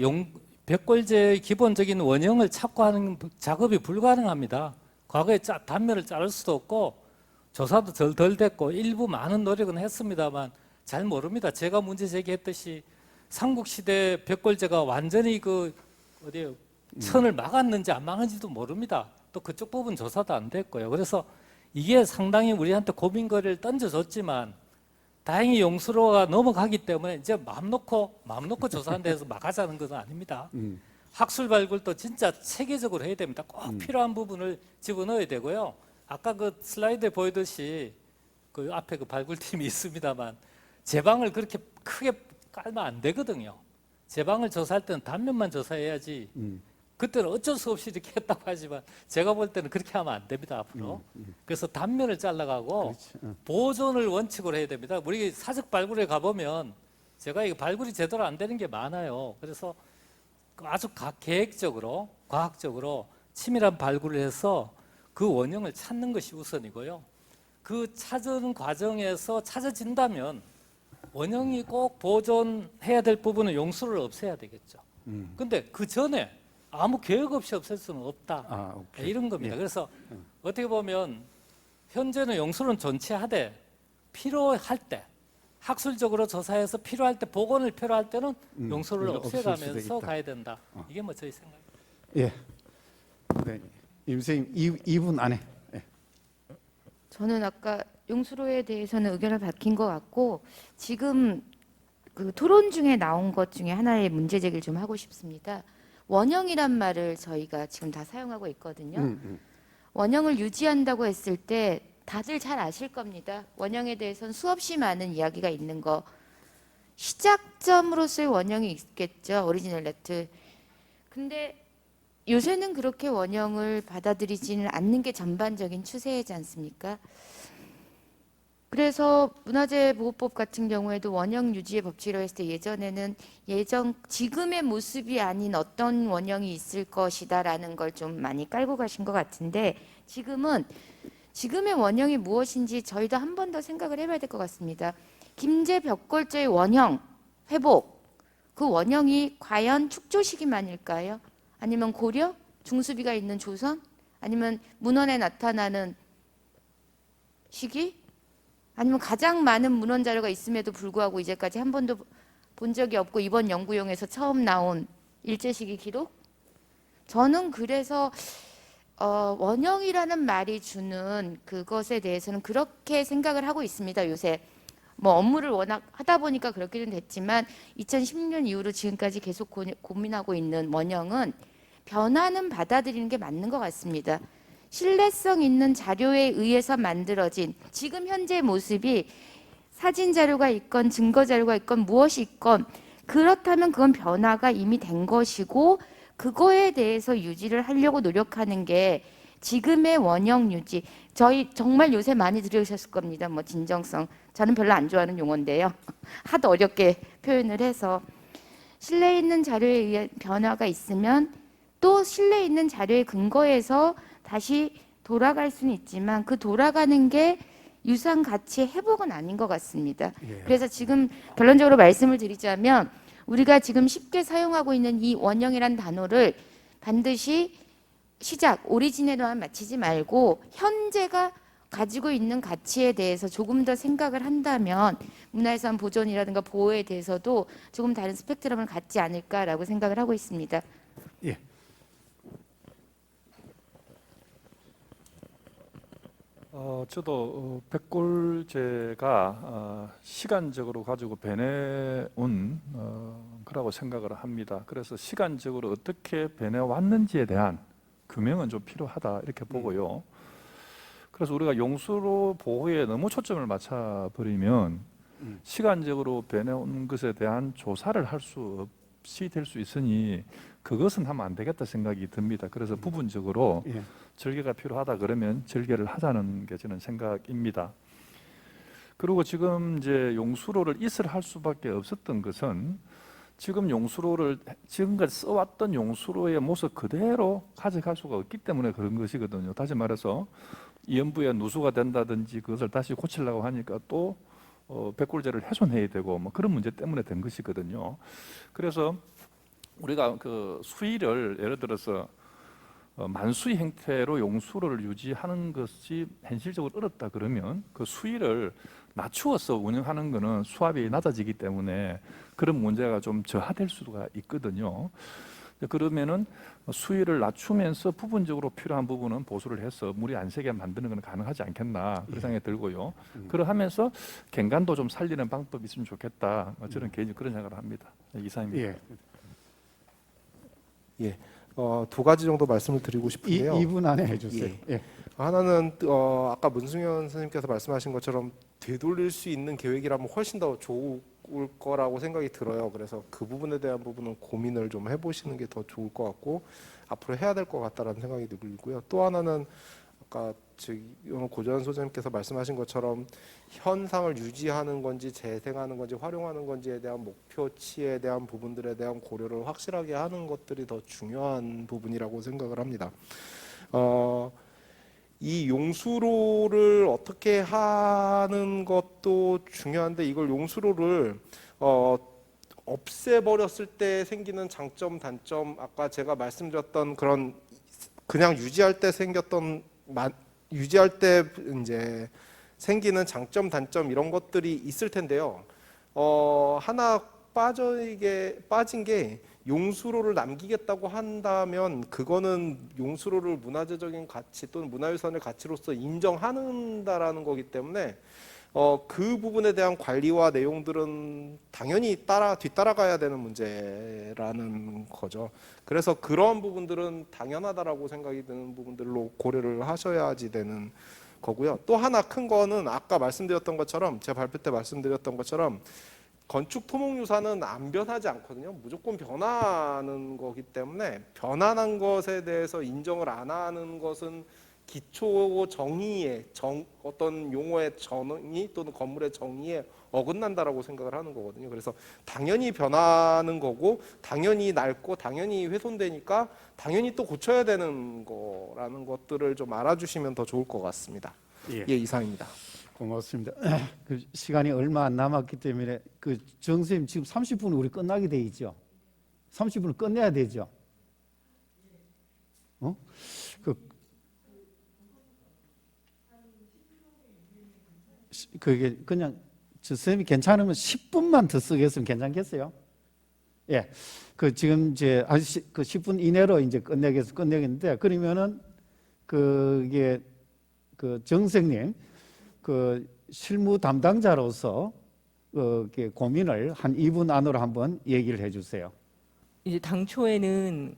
벽골재의 기본적인 원형을 찾고 하는 작업이 불가능합니다. 과거에 단면을 자를 수도 없고 조사도 덜 됐고 일부 많은 노력은 했습니다만 잘 모릅니다. 제가 문제 제기했듯이 삼국시대 벽골재가 완전히 그 어디에 천을 막았는지 안 막았는지도 모릅니다. 또 그쪽 부분 조사도 안 됐고요. 그래서 이게 상당히 우리한테 고민거리를 던져줬지만 다행히 용수로가 넘어가기 때문에 이제 마음 놓고 조사한 데서 막 하자는 것은 아닙니다. 학술 발굴도 진짜 체계적으로 해야 됩니다. 꼭 필요한 부분을 집어넣어야 되고요. 아까 그 슬라이드에 보이듯이 그 앞에 그 발굴팀이 있습니다만 제방을 그렇게 크게 깔면 안 되거든요. 제방을 조사할 때는 단면만 조사해야지. 그때는 어쩔 수 없이 이렇게 했다고 하지만 제가 볼 때는 그렇게 하면 안 됩니다, 앞으로. 그래서 단면을 잘라가고 보존을 원칙으로 해야 됩니다. 우리 사적 발굴에 가보면 제가 이거 발굴이 제대로 안 되는 게 많아요. 그래서 아주 계획적으로, 과학적으로 치밀한 발굴을 해서 그 원형을 찾는 것이 우선이고요. 그 찾은 과정에서 찾아진다면 원형이 꼭 보존해야 될 부분은 용수를 없애야 되겠죠. 근데 그 전에 아무 계획 없이 없앨 수는 없다. 이런 겁니다. 그래서 어떻게 보면 현재는 용수는 존치하되 필요할 때 학술적으로 조사해서 필요할 때 복원을 필요할 때는 용수를 없애가면서 가야 된다. 이게 뭐 저희 생각입니다. 예. 네. 임 선생님 2분 안에. 예. 저는 아까 용수로에 대해서는 의견을 밝힌 것 같고 지금 그 토론 중에 나온 것 중에 하나의 문제 제기를 좀 하고 싶습니다. 원형이란 말을 저희가 지금 다 사용하고 있거든요. 원형을 유지한다고 했을 때 다들 잘 아실 겁니다. 원형에 대해서는 수없이 많은 이야기가 있는 거. 시작점으로서의 원형이 있겠죠. 오리지널 레트. 근데 요새는 그렇게 원형을 받아들이지는 않는 게 전반적인 추세이지 않습니까? 그래서 문화재보호법 같은 경우에도 원형 유지의 법칙이라고 했을 때 예전에는 지금의 모습이 아닌 어떤 원형이 있을 것이다라는 걸 좀 많이 깔고 가신 것 같은데 지금은 지금의 원형이 무엇인지 저희도 한 번 더 생각을 해봐야 될 것 같습니다. 김제 벽골재의 원형 회복, 그 원형이 과연 축조 시기만일까요? 아니면 고려, 중수비가 있는 조선? 아니면 문헌에 나타나는 시기? 아니면 가장 많은 문헌 자료가 있음에도 불구하고 이제까지 한 번도 본 적이 없고 이번 연구용에서 처음 나온 일제시기 기록? 저는 그래서 원형이라는 말이 주는 그것에 대해서는 그렇게 생각을 하고 있습니다. 요새 뭐 업무를 워낙 하다 보니까 그렇게는 됐지만 2010년 이후로 지금까지 계속 고민하고 있는 원형은 변화는 받아들이는 게 맞는 것 같습니다. 신뢰성 있는 자료에 의해서 만들어진 지금 현재 모습이 사진 자료가 있건 증거 자료가 있건 무엇이 있건 그렇다면 그건 변화가 이미 된 것이고 그거에 대해서 유지를 하려고 노력하는 게 지금의 원형 유지. 저희 정말 요새 많이 들으셨을 겁니다. 뭐 진정성. 저는 별로 안 좋아하는 용어인데요. 하도 어렵게 표현을 해서 신뢰 있는 자료에 의한 변화가 있으면 또 신뢰 있는 자료의 근거에서 다시 돌아갈 수는 있지만 그 돌아가는 게 유사한 가치의 회복은 아닌 것 같습니다. 그래서 지금 결론적으로 말씀을 드리자면 우리가 지금 쉽게 사용하고 있는 이 원형이란 단어를 반드시 시작, 오리진에만 맞추지 말고 현재가 가지고 있는 가치에 대해서 조금 더 생각을 한다면 문화유산 보존이라든가 보호에 대해서도 조금 다른 스펙트럼을 갖지 않을까라고 생각을 하고 있습니다. 예. 저도 백골제가 시간적으로 가지고 변해온 거라고 생각을 합니다. 그래서 시간적으로 어떻게 변해왔는지에 대한 규명은 좀 필요하다 이렇게 보고요. 그래서 우리가 용수로 보호에 너무 초점을 맞춰버리면 시간적으로 변해온 것에 대한 조사를 할 수 없이 될 수 있으니 그것은 하면 안 되겠다 생각이 듭니다. 그래서 부분적으로 절개가 필요하다 그러면 절개를 하자는 게 저는 생각입니다. 그리고 지금 이제 용수로를 이슬할 수밖에 없었던 것은 지금 용수로를 지금까지 써왔던 용수로의 모습 그대로 가져갈 수가 없기 때문에 그런 것이거든요. 다시 말해서 이연부에 누수가 된다든지 그것을 다시 고치려고 하니까 또 백골제를 훼손해야 되고 뭐 그런 문제 때문에 된 것이거든요. 그래서 우리가 그 수위를 예를 들어서 만수위 형태로 용수로를 유지하는 것이 현실적으로 어렵다 그러면 그 수위를 낮추어서 운영하는 것은 수압이 낮아지기 때문에 그런 문제가 좀 저하될 수가 있거든요. 그러면은 수위를 낮추면서 부분적으로 필요한 부분은 보수를 해서 물이 안 새게 만드는 건 가능하지 않겠나 그런 생각이 들고요. 그러하면서 갱간도 좀 살리는 방법이 있으면 좋겠다. 저는 개인적으로 그런 생각을 합니다. 이상입니다. 예. 두 가지 정도 말씀을 드리고 싶은데요. 2분 안에 해주세요. 예. 하나는 아까 문승현 선생님께서 말씀하신 것처럼 되돌릴 수 있는 계획이라면 훨씬 더 좋을 거라고 생각이 들어요. 그래서 그 부분에 대한 부분은 고민을 좀 해보시는 게 더 좋을 것 같고 앞으로 해야 될 것 같다라는 생각이 들고요. 또 하나는 아까 고재환 소장님께서 말씀하신 것처럼 현상을 유지하는 건지 재생하는 건지 활용하는 건지에 대한 목표치에 대한 부분들에 대한 고려를 확실하게 하는 것들이 더 중요한 부분이라고 생각을 합니다. 이 용수로를 어떻게 하는 것도 중요한데 이걸 용수로를 없애버렸을 때 생기는 장점, 단점 아까 제가 말씀드렸던 그런 그냥 유지할 때 이제 생기는 장점, 단점 이런 것들이 있을 텐데요. 하나 빠진 게 용수로를 남기겠다고 한다면 그거는 용수로를 문화재적인 가치 또는 문화유산의 가치로서 인정한다라는 거기 때문에 그 부분에 대한 관리와 내용들은 당연히 뒤따라가야 되는 문제라는 거죠. 그래서 그런 부분들은 당연하다라고 생각이 드는 부분들로 고려를 하셔야지 되는 거고요. 또 하나 큰 거는 아까 말씀드렸던 것처럼 제 발표 때 말씀드렸던 것처럼 건축 토목유산은 안 변하지 않거든요. 무조건 변하는 거기 때문에 변하는 것에 대해서 인정을 안 하는 것은 기초 정의의 어떤 용어의 정의 또는 건물의 정의에 어긋난다라고 생각을 하는 거거든요. 그래서 당연히 변하는 거고 당연히 낡고 당연히 훼손되니까 당연히 또 고쳐야 되는 거라는 것들을 좀 알아주시면 더 좋을 것 같습니다. 예, 이상입니다. 고맙습니다. 그 시간이 얼마 안 남았기 때문에 정 선생님 지금 30분 우리 끝나게 돼 있죠. 30분을 끝내야 되죠. 그게 그냥 저 선생님이 괜찮으면 10분만 더 쓰겠으면 괜찮겠어요? 예. 그 지금 이제 그 10분 이내로 이제 끝내겠는데 그러면은 그게 그 정생님 그 실무 담당자로서 그 고민을 한 2분 안으로 한번 얘기를 해주세요. 이제 당초에는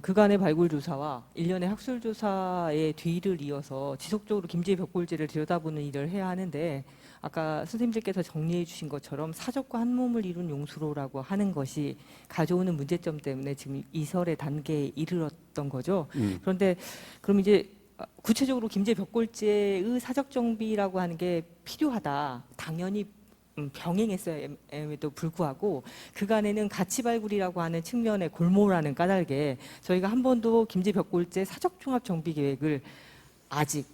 그간의 발굴 조사와 일련의 학술 조사의 뒤를 이어서 지속적으로 김제 벽골제를 들여다보는 일을 해야 하는데 아까 선생님들께서 정리해 주신 것처럼 사적과 한 몸을 이룬 용수로라고 하는 것이 가져오는 문제점 때문에 지금 이설의 단계에 이르렀던 거죠. 그런데 그럼 이제 구체적으로 김제 벽골제의 사적 정비라고 하는 게 필요하다. 당연히 병행했음에도 불구하고 그간에는 가치 발굴이라고 하는 측면의 골몰하는 까닭에 저희가 한 번도 김제 벽골제 사적 종합 정비 계획을 아직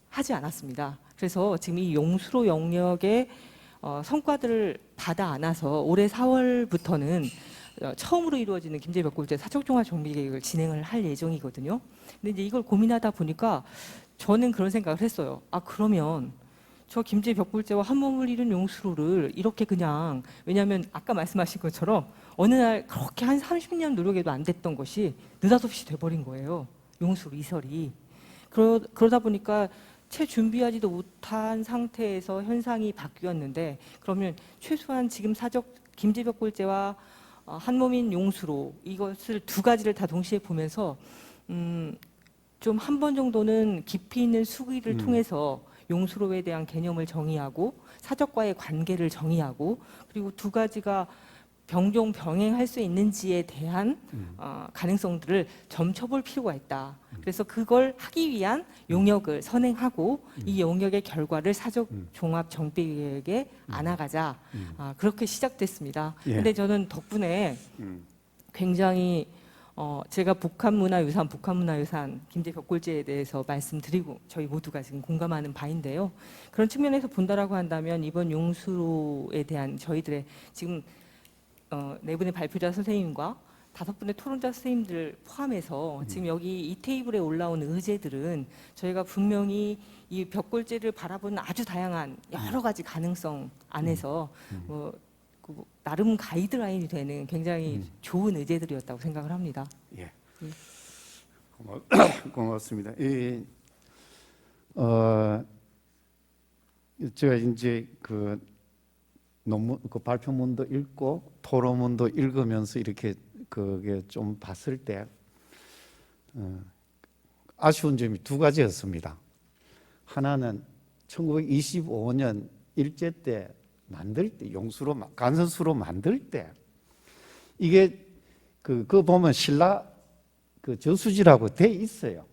하지 않았습니다. 그래서 지금 이 용수로 영역의 성과들을 받아 안아서 올해 4월부터는 처음으로 이루어지는 김제 벽골제 사적 종합 정비 계획을 진행을 할 예정이거든요. 근데 이제 이걸 고민하다 보니까 저는 그런 생각을 했어요. 아, 그러면 저 김제 벽골제와 한 몸을 이룬 용수로를 이렇게 그냥, 왜냐하면 아까 말씀하신 것처럼 어느 날 그렇게 한 30년 노력해도 안 됐던 것이 느닷없이 돼버린 거예요. 용수로 이설이. 그러다 보니까 채 준비하지도 못한 상태에서 현상이 바뀌었는데 그러면 최소한 지금 사적 김제 벽골제와 한 몸인 용수로 이것을 두 가지를 다 동시에 보면서 좀 한 번 정도는 깊이 있는 수기를 통해서 용수로에 대한 개념을 정의하고 사적과의 관계를 정의하고 그리고 두 가지가 병행할 수 있는지에 대한 가능성들을 점쳐볼 필요가 있다. 그래서 그걸 하기 위한 용역을 선행하고 이 용역의 결과를 사적 종합 정비 계획에 안아가자. 그렇게 시작됐습니다. 예. 근데 저는 덕분에 굉장히 제가 북한문화유산 김제 벽골제에 대해서 말씀드리고 저희 모두가 지금 공감하는 바인데요. 그런 측면에서 본다라고 한다면 이번 용수로에 대한 저희들의 지금 네 분의 발표자 선생님과 5분의 토론자 선생님들 포함해서 지금 여기 이 테이블에 올라온 의제들은 저희가 분명히 이 벽골제를 바라보는 아주 다양한 여러 가지 가능성 안에서 나름 가이드라인이 되는 굉장히 좋은 의제들이었다고 생각을 합니다. 예. 고맙습니다. 제가 이제 그 논문, 그 발표문도 읽고 토론문도 읽으면서 이렇게 그게 좀 봤을 때 아쉬운 점이 두 가지였습니다. 하나는 1925년 일제 때 만들 때 용수로 간선수로 만들 때 이게 그거 보면 신라 그 저수지라고 돼 있어요.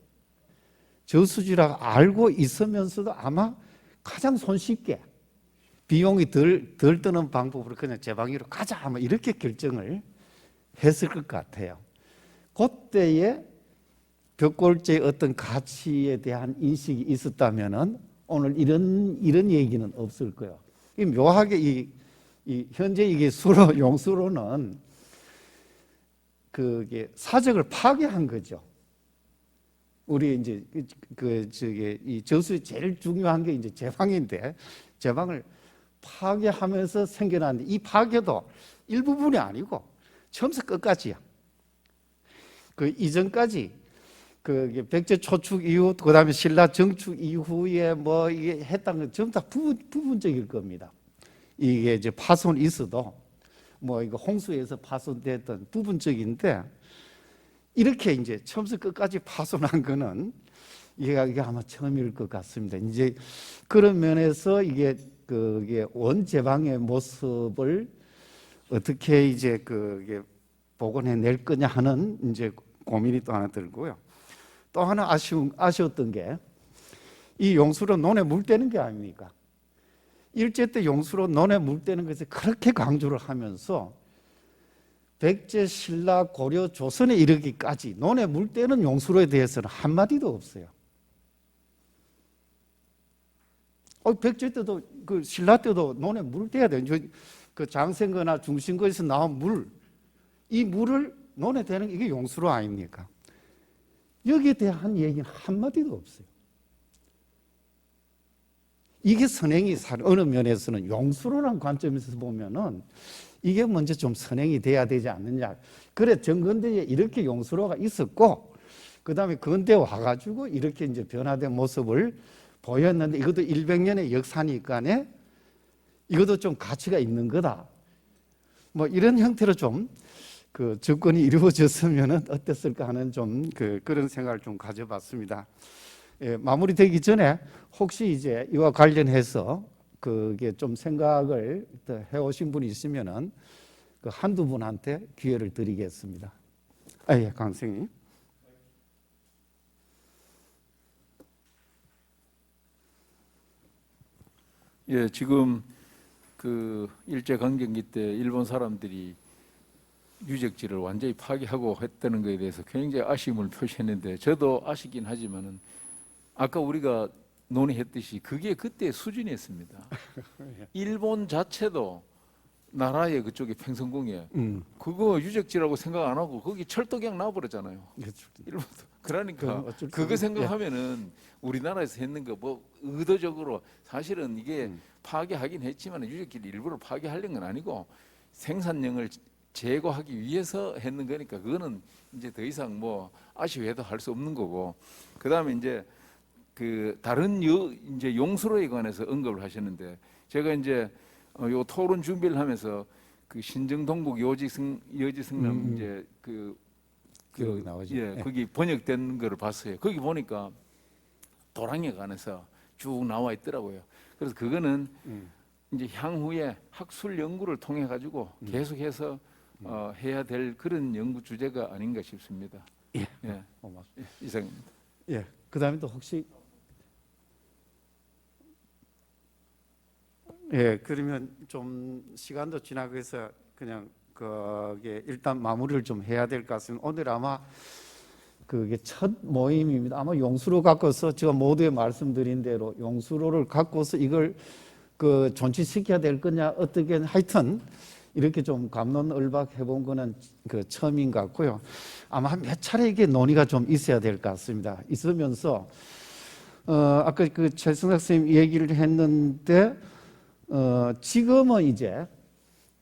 저수지라고 알고 있으면서도 아마 가장 손쉽게 비용이 덜 드는 방법으로 그냥 제방위로 가자 아마 이렇게 결정을 했을 것 같아요. 그때에 벽골제의 어떤 가치에 대한 인식이 있었다면은 오늘 이런 얘기는 없을 거예요. 이 묘하게 이 현재 이게 용수로는 그게 사적을 파괴한 거죠. 우리 이제 이 저수의 제일 중요한 게 이제 제방인데 제방을 파괴하면서 생겨났는데 이 파괴도 일부분이 아니고 처음부터 끝까지야. 그 이전까지 그 백제 초축 이후 그다음에 신라 정축 이후에 뭐 이게 했다는 건 전부 다 부분적일 겁니다. 이게 이제 파손이 있어도 뭐 이거 홍수에서 파손됐던 부분적인데 이렇게 이제 처음부터 끝까지 파손한 거는 이게 아마 처음일 것 같습니다. 이제 그런 면에서 이게 그게 원제방의 모습을 어떻게 이제 그게 복원해낼 거냐 하는 이제 고민이 또 하나 들고요. 또 하나 아쉬웠던 게 이 용수로 논에 물 떼는 게 아닙니까? 일제 때 용수로 논에 물 떼는 것을 그렇게 강조를 하면서 백제, 신라, 고려, 조선에 이르기까지 논에 물 떼는 용수로에 대해서는 한마디도 없어요. 백제 때도 그 신라 때도 논에 물 떼야 돼요. 그 장생거나 중신거에서 나온 물, 이 물을 논에 대는 이게 용수로 아닙니까? 여기에 대한 얘기는 한마디도 없어요. 이게 선행이 어느 면에서는 용수로라는 관점에서 보면은 이게 먼저 좀 선행이 돼야 되지 않느냐. 그래 정근대에 이렇게 용수로가 있었고 그 다음에 근대 와가지고 이렇게 이제 변화된 모습을 보였는데 이것도 100년의 역사니까네 이것도 좀 가치가 있는 거다. 뭐 이런 형태로 좀 그 접근이 이루어졌으면 어땠을까 하는 좀 그런 생각을 좀 가져봤습니다. 예, 마무리되기 전에 혹시 이제 이와 관련해서 그게 좀 생각을 해오신 분이 있으면은 그 한두 분한테 기회를 드리겠습니다. 예, 강 선생님. 예, 지금 그 일제 강점기 때 일본 사람들이 유적지를 완전히 파괴하고 했다는 것에 대해서 굉장히 아쉬움을 표시했는데 저도 아쉽긴 하지만은 아까 우리가 논의했듯이 그게 그때 수준이었습니다. 일본 자체도 나라의 그쪽에 팽성궁에 그거 유적지라고 생각 안 하고 거기 철도경 놔버렸잖아요. 일본도 그러니까 그거 생각하면은 우리나라에서 했는 거 뭐 의도적으로 사실은 이게 파괴하긴 했지만 유적지를 일부러 파괴하려는 건 아니고 생산량을 제거하기 위해서 했는 거니까 그거는 이제 더 이상 뭐 아쉬워해도 할 수 없는 거고 그 다음에 이제 그 다른 이제 용수로에 관해서 언급을 하셨는데 제가 이제 요 토론 준비를 하면서 그 신정동북 여지승남 이제 기록이 나오죠. 예, 거기 번역된 거를 봤어요. 거기 보니까 도랑에 관해서 쭉 나와 있더라고요. 그래서 그거는 이제 향후에 학술 연구를 통해 가지고 계속해서 해야 될 그런 연구 주제가 아닌가 싶습니다. 예, 예, 고맙습니다. 이상입니다. 예, 그다음에 또 혹시 예, 그러면 좀 시간도 지나고 해서 그냥 그게 일단 마무리를 좀 해야 될 것 같습니다. 오늘 아마 그게 첫 모임입니다. 아마 용수로 갖고서 제가 모두에 말씀드린 대로 용수로를 갖고서 이걸 그 존치시켜야 될 거냐 어떻게 하여튼 이렇게 좀 갑론을박 해본 거는 그 처음인 것 같고요. 아마 몇 차례 이게 논의가 좀 있어야 될 것 같습니다. 있으면서 아까 그 최승학 선생님 얘기를 했는데 지금은 이제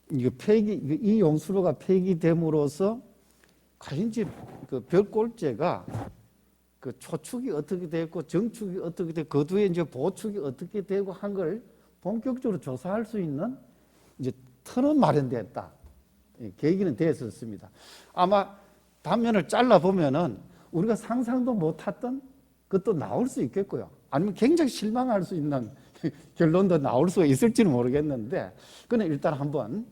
이 용수로가 폐기됨으로써 과연 그 별골제가 그 초축이 어떻게 됐고 정축이 어떻게 되고 그 뒤에 이제 보축이 어떻게 되고 한 걸 본격적으로 조사할 수 있는 이제 터는 마련됐다. 계기는 됐었습니다. 아마 단면을 잘라 보면은 우리가 상상도 못했던 것도 나올 수 있겠고요. 아니면 굉장히 실망할 수 있는 결론도 나올 수 있을지는 모르겠는데, 그는 일단 한번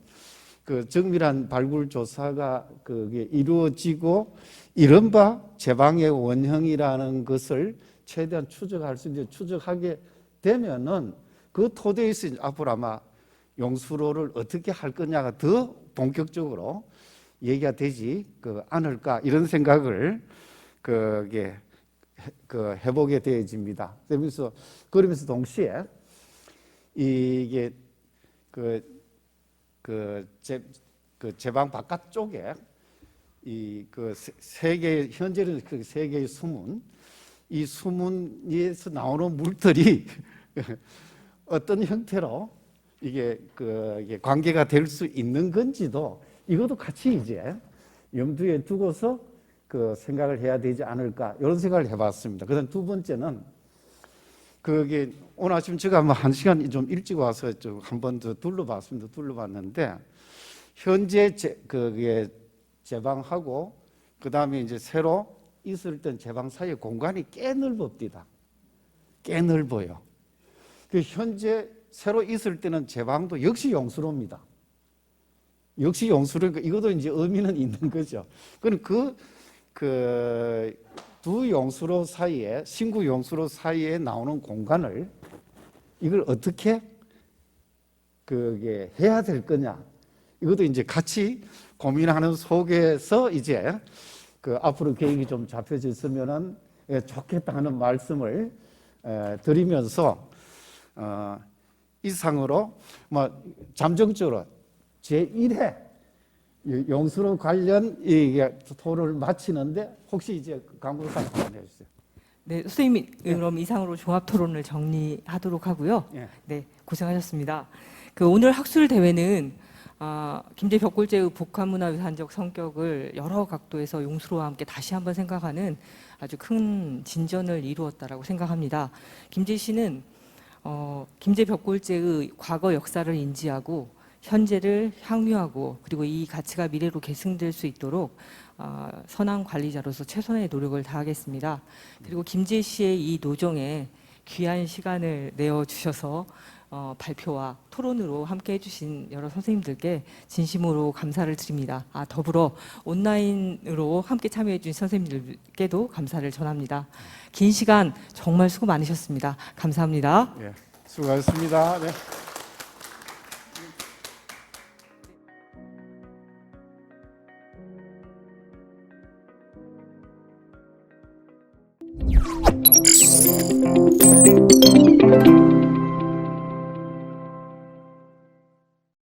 그 정밀한 발굴 조사가 그게 이루어지고 이른바 제방의 원형이라는 것을 최대한 추적할 수 있는 추적하게 되면은 그 토대에서 앞으로 아마 용수로를 어떻게 할 거냐가 더 본격적으로 얘기가 되지 않을까 이런 생각을 해보게 되어집니다. 그러면서 동시에 이게 제방 바깥쪽에 현재는 그 세 개의 수문, 이 수문에서 나오는 물들이 어떤 형태로 이게 관계가 될 수 있는 건지도 이것도 같이 이제 염두에 두고서 생각을 해야 되지 않을까 이런 생각을 해봤습니다. 그다음 두 번째는 오늘 아침 제가 한 시간 좀 일찍 와서 한 번 더 둘러봤습니다. 둘러봤는데 현재 제방하고 그다음에 이제 새로 있을 땐 제방 사이의 공간이 꽤 넓습니다. 꽤 넓어요. 현재 새로 있을 때는 제방도 역시 용수로입니다. 역시 용수로니까 이것도 이제 의미는 있는 거죠. 그럼 두 용수로 사이에, 신구 용수로 사이에 나오는 공간을 이걸 어떻게 해야 될 거냐. 이것도 이제 같이 고민하는 속에서 이제 앞으로 계획이 좀 잡혀졌으면 좋겠다 하는 말씀을 드리면서 이상으로 잠정적으로 제1회 용수론 관련 이게 토론을 마치는데 혹시 이제 강구상 한번 해주세요. 네, 선생님 그럼 이상으로 종합 토론을 정리하도록 하고요. 예. 네, 고생하셨습니다. 그 오늘 학술 대회는 김제 벽골제의 복합문화유산적 성격을 여러 각도에서 용수로와 함께 다시 한번 생각하는 아주 큰 진전을 이루었다라고 생각합니다. 김제시는 김제 벽골제의 과거 역사를 인지하고 현재를 향유하고 그리고 이 가치가 미래로 계승될 수 있도록 선한 관리자로서 최선의 노력을 다하겠습니다. 그리고 김제시의 이 노정에 귀한 시간을 내어주셔서 발표와 토론으로 함께 해주신 여러 선생님들께 진심으로 감사를 드립니다. 더불어 온라인으로 함께 참여해주신 선생님들께도 감사를 전합니다. 긴 시간 정말 수고 많으셨습니다. 감사합니다. 예, 수고하셨습니다. 네.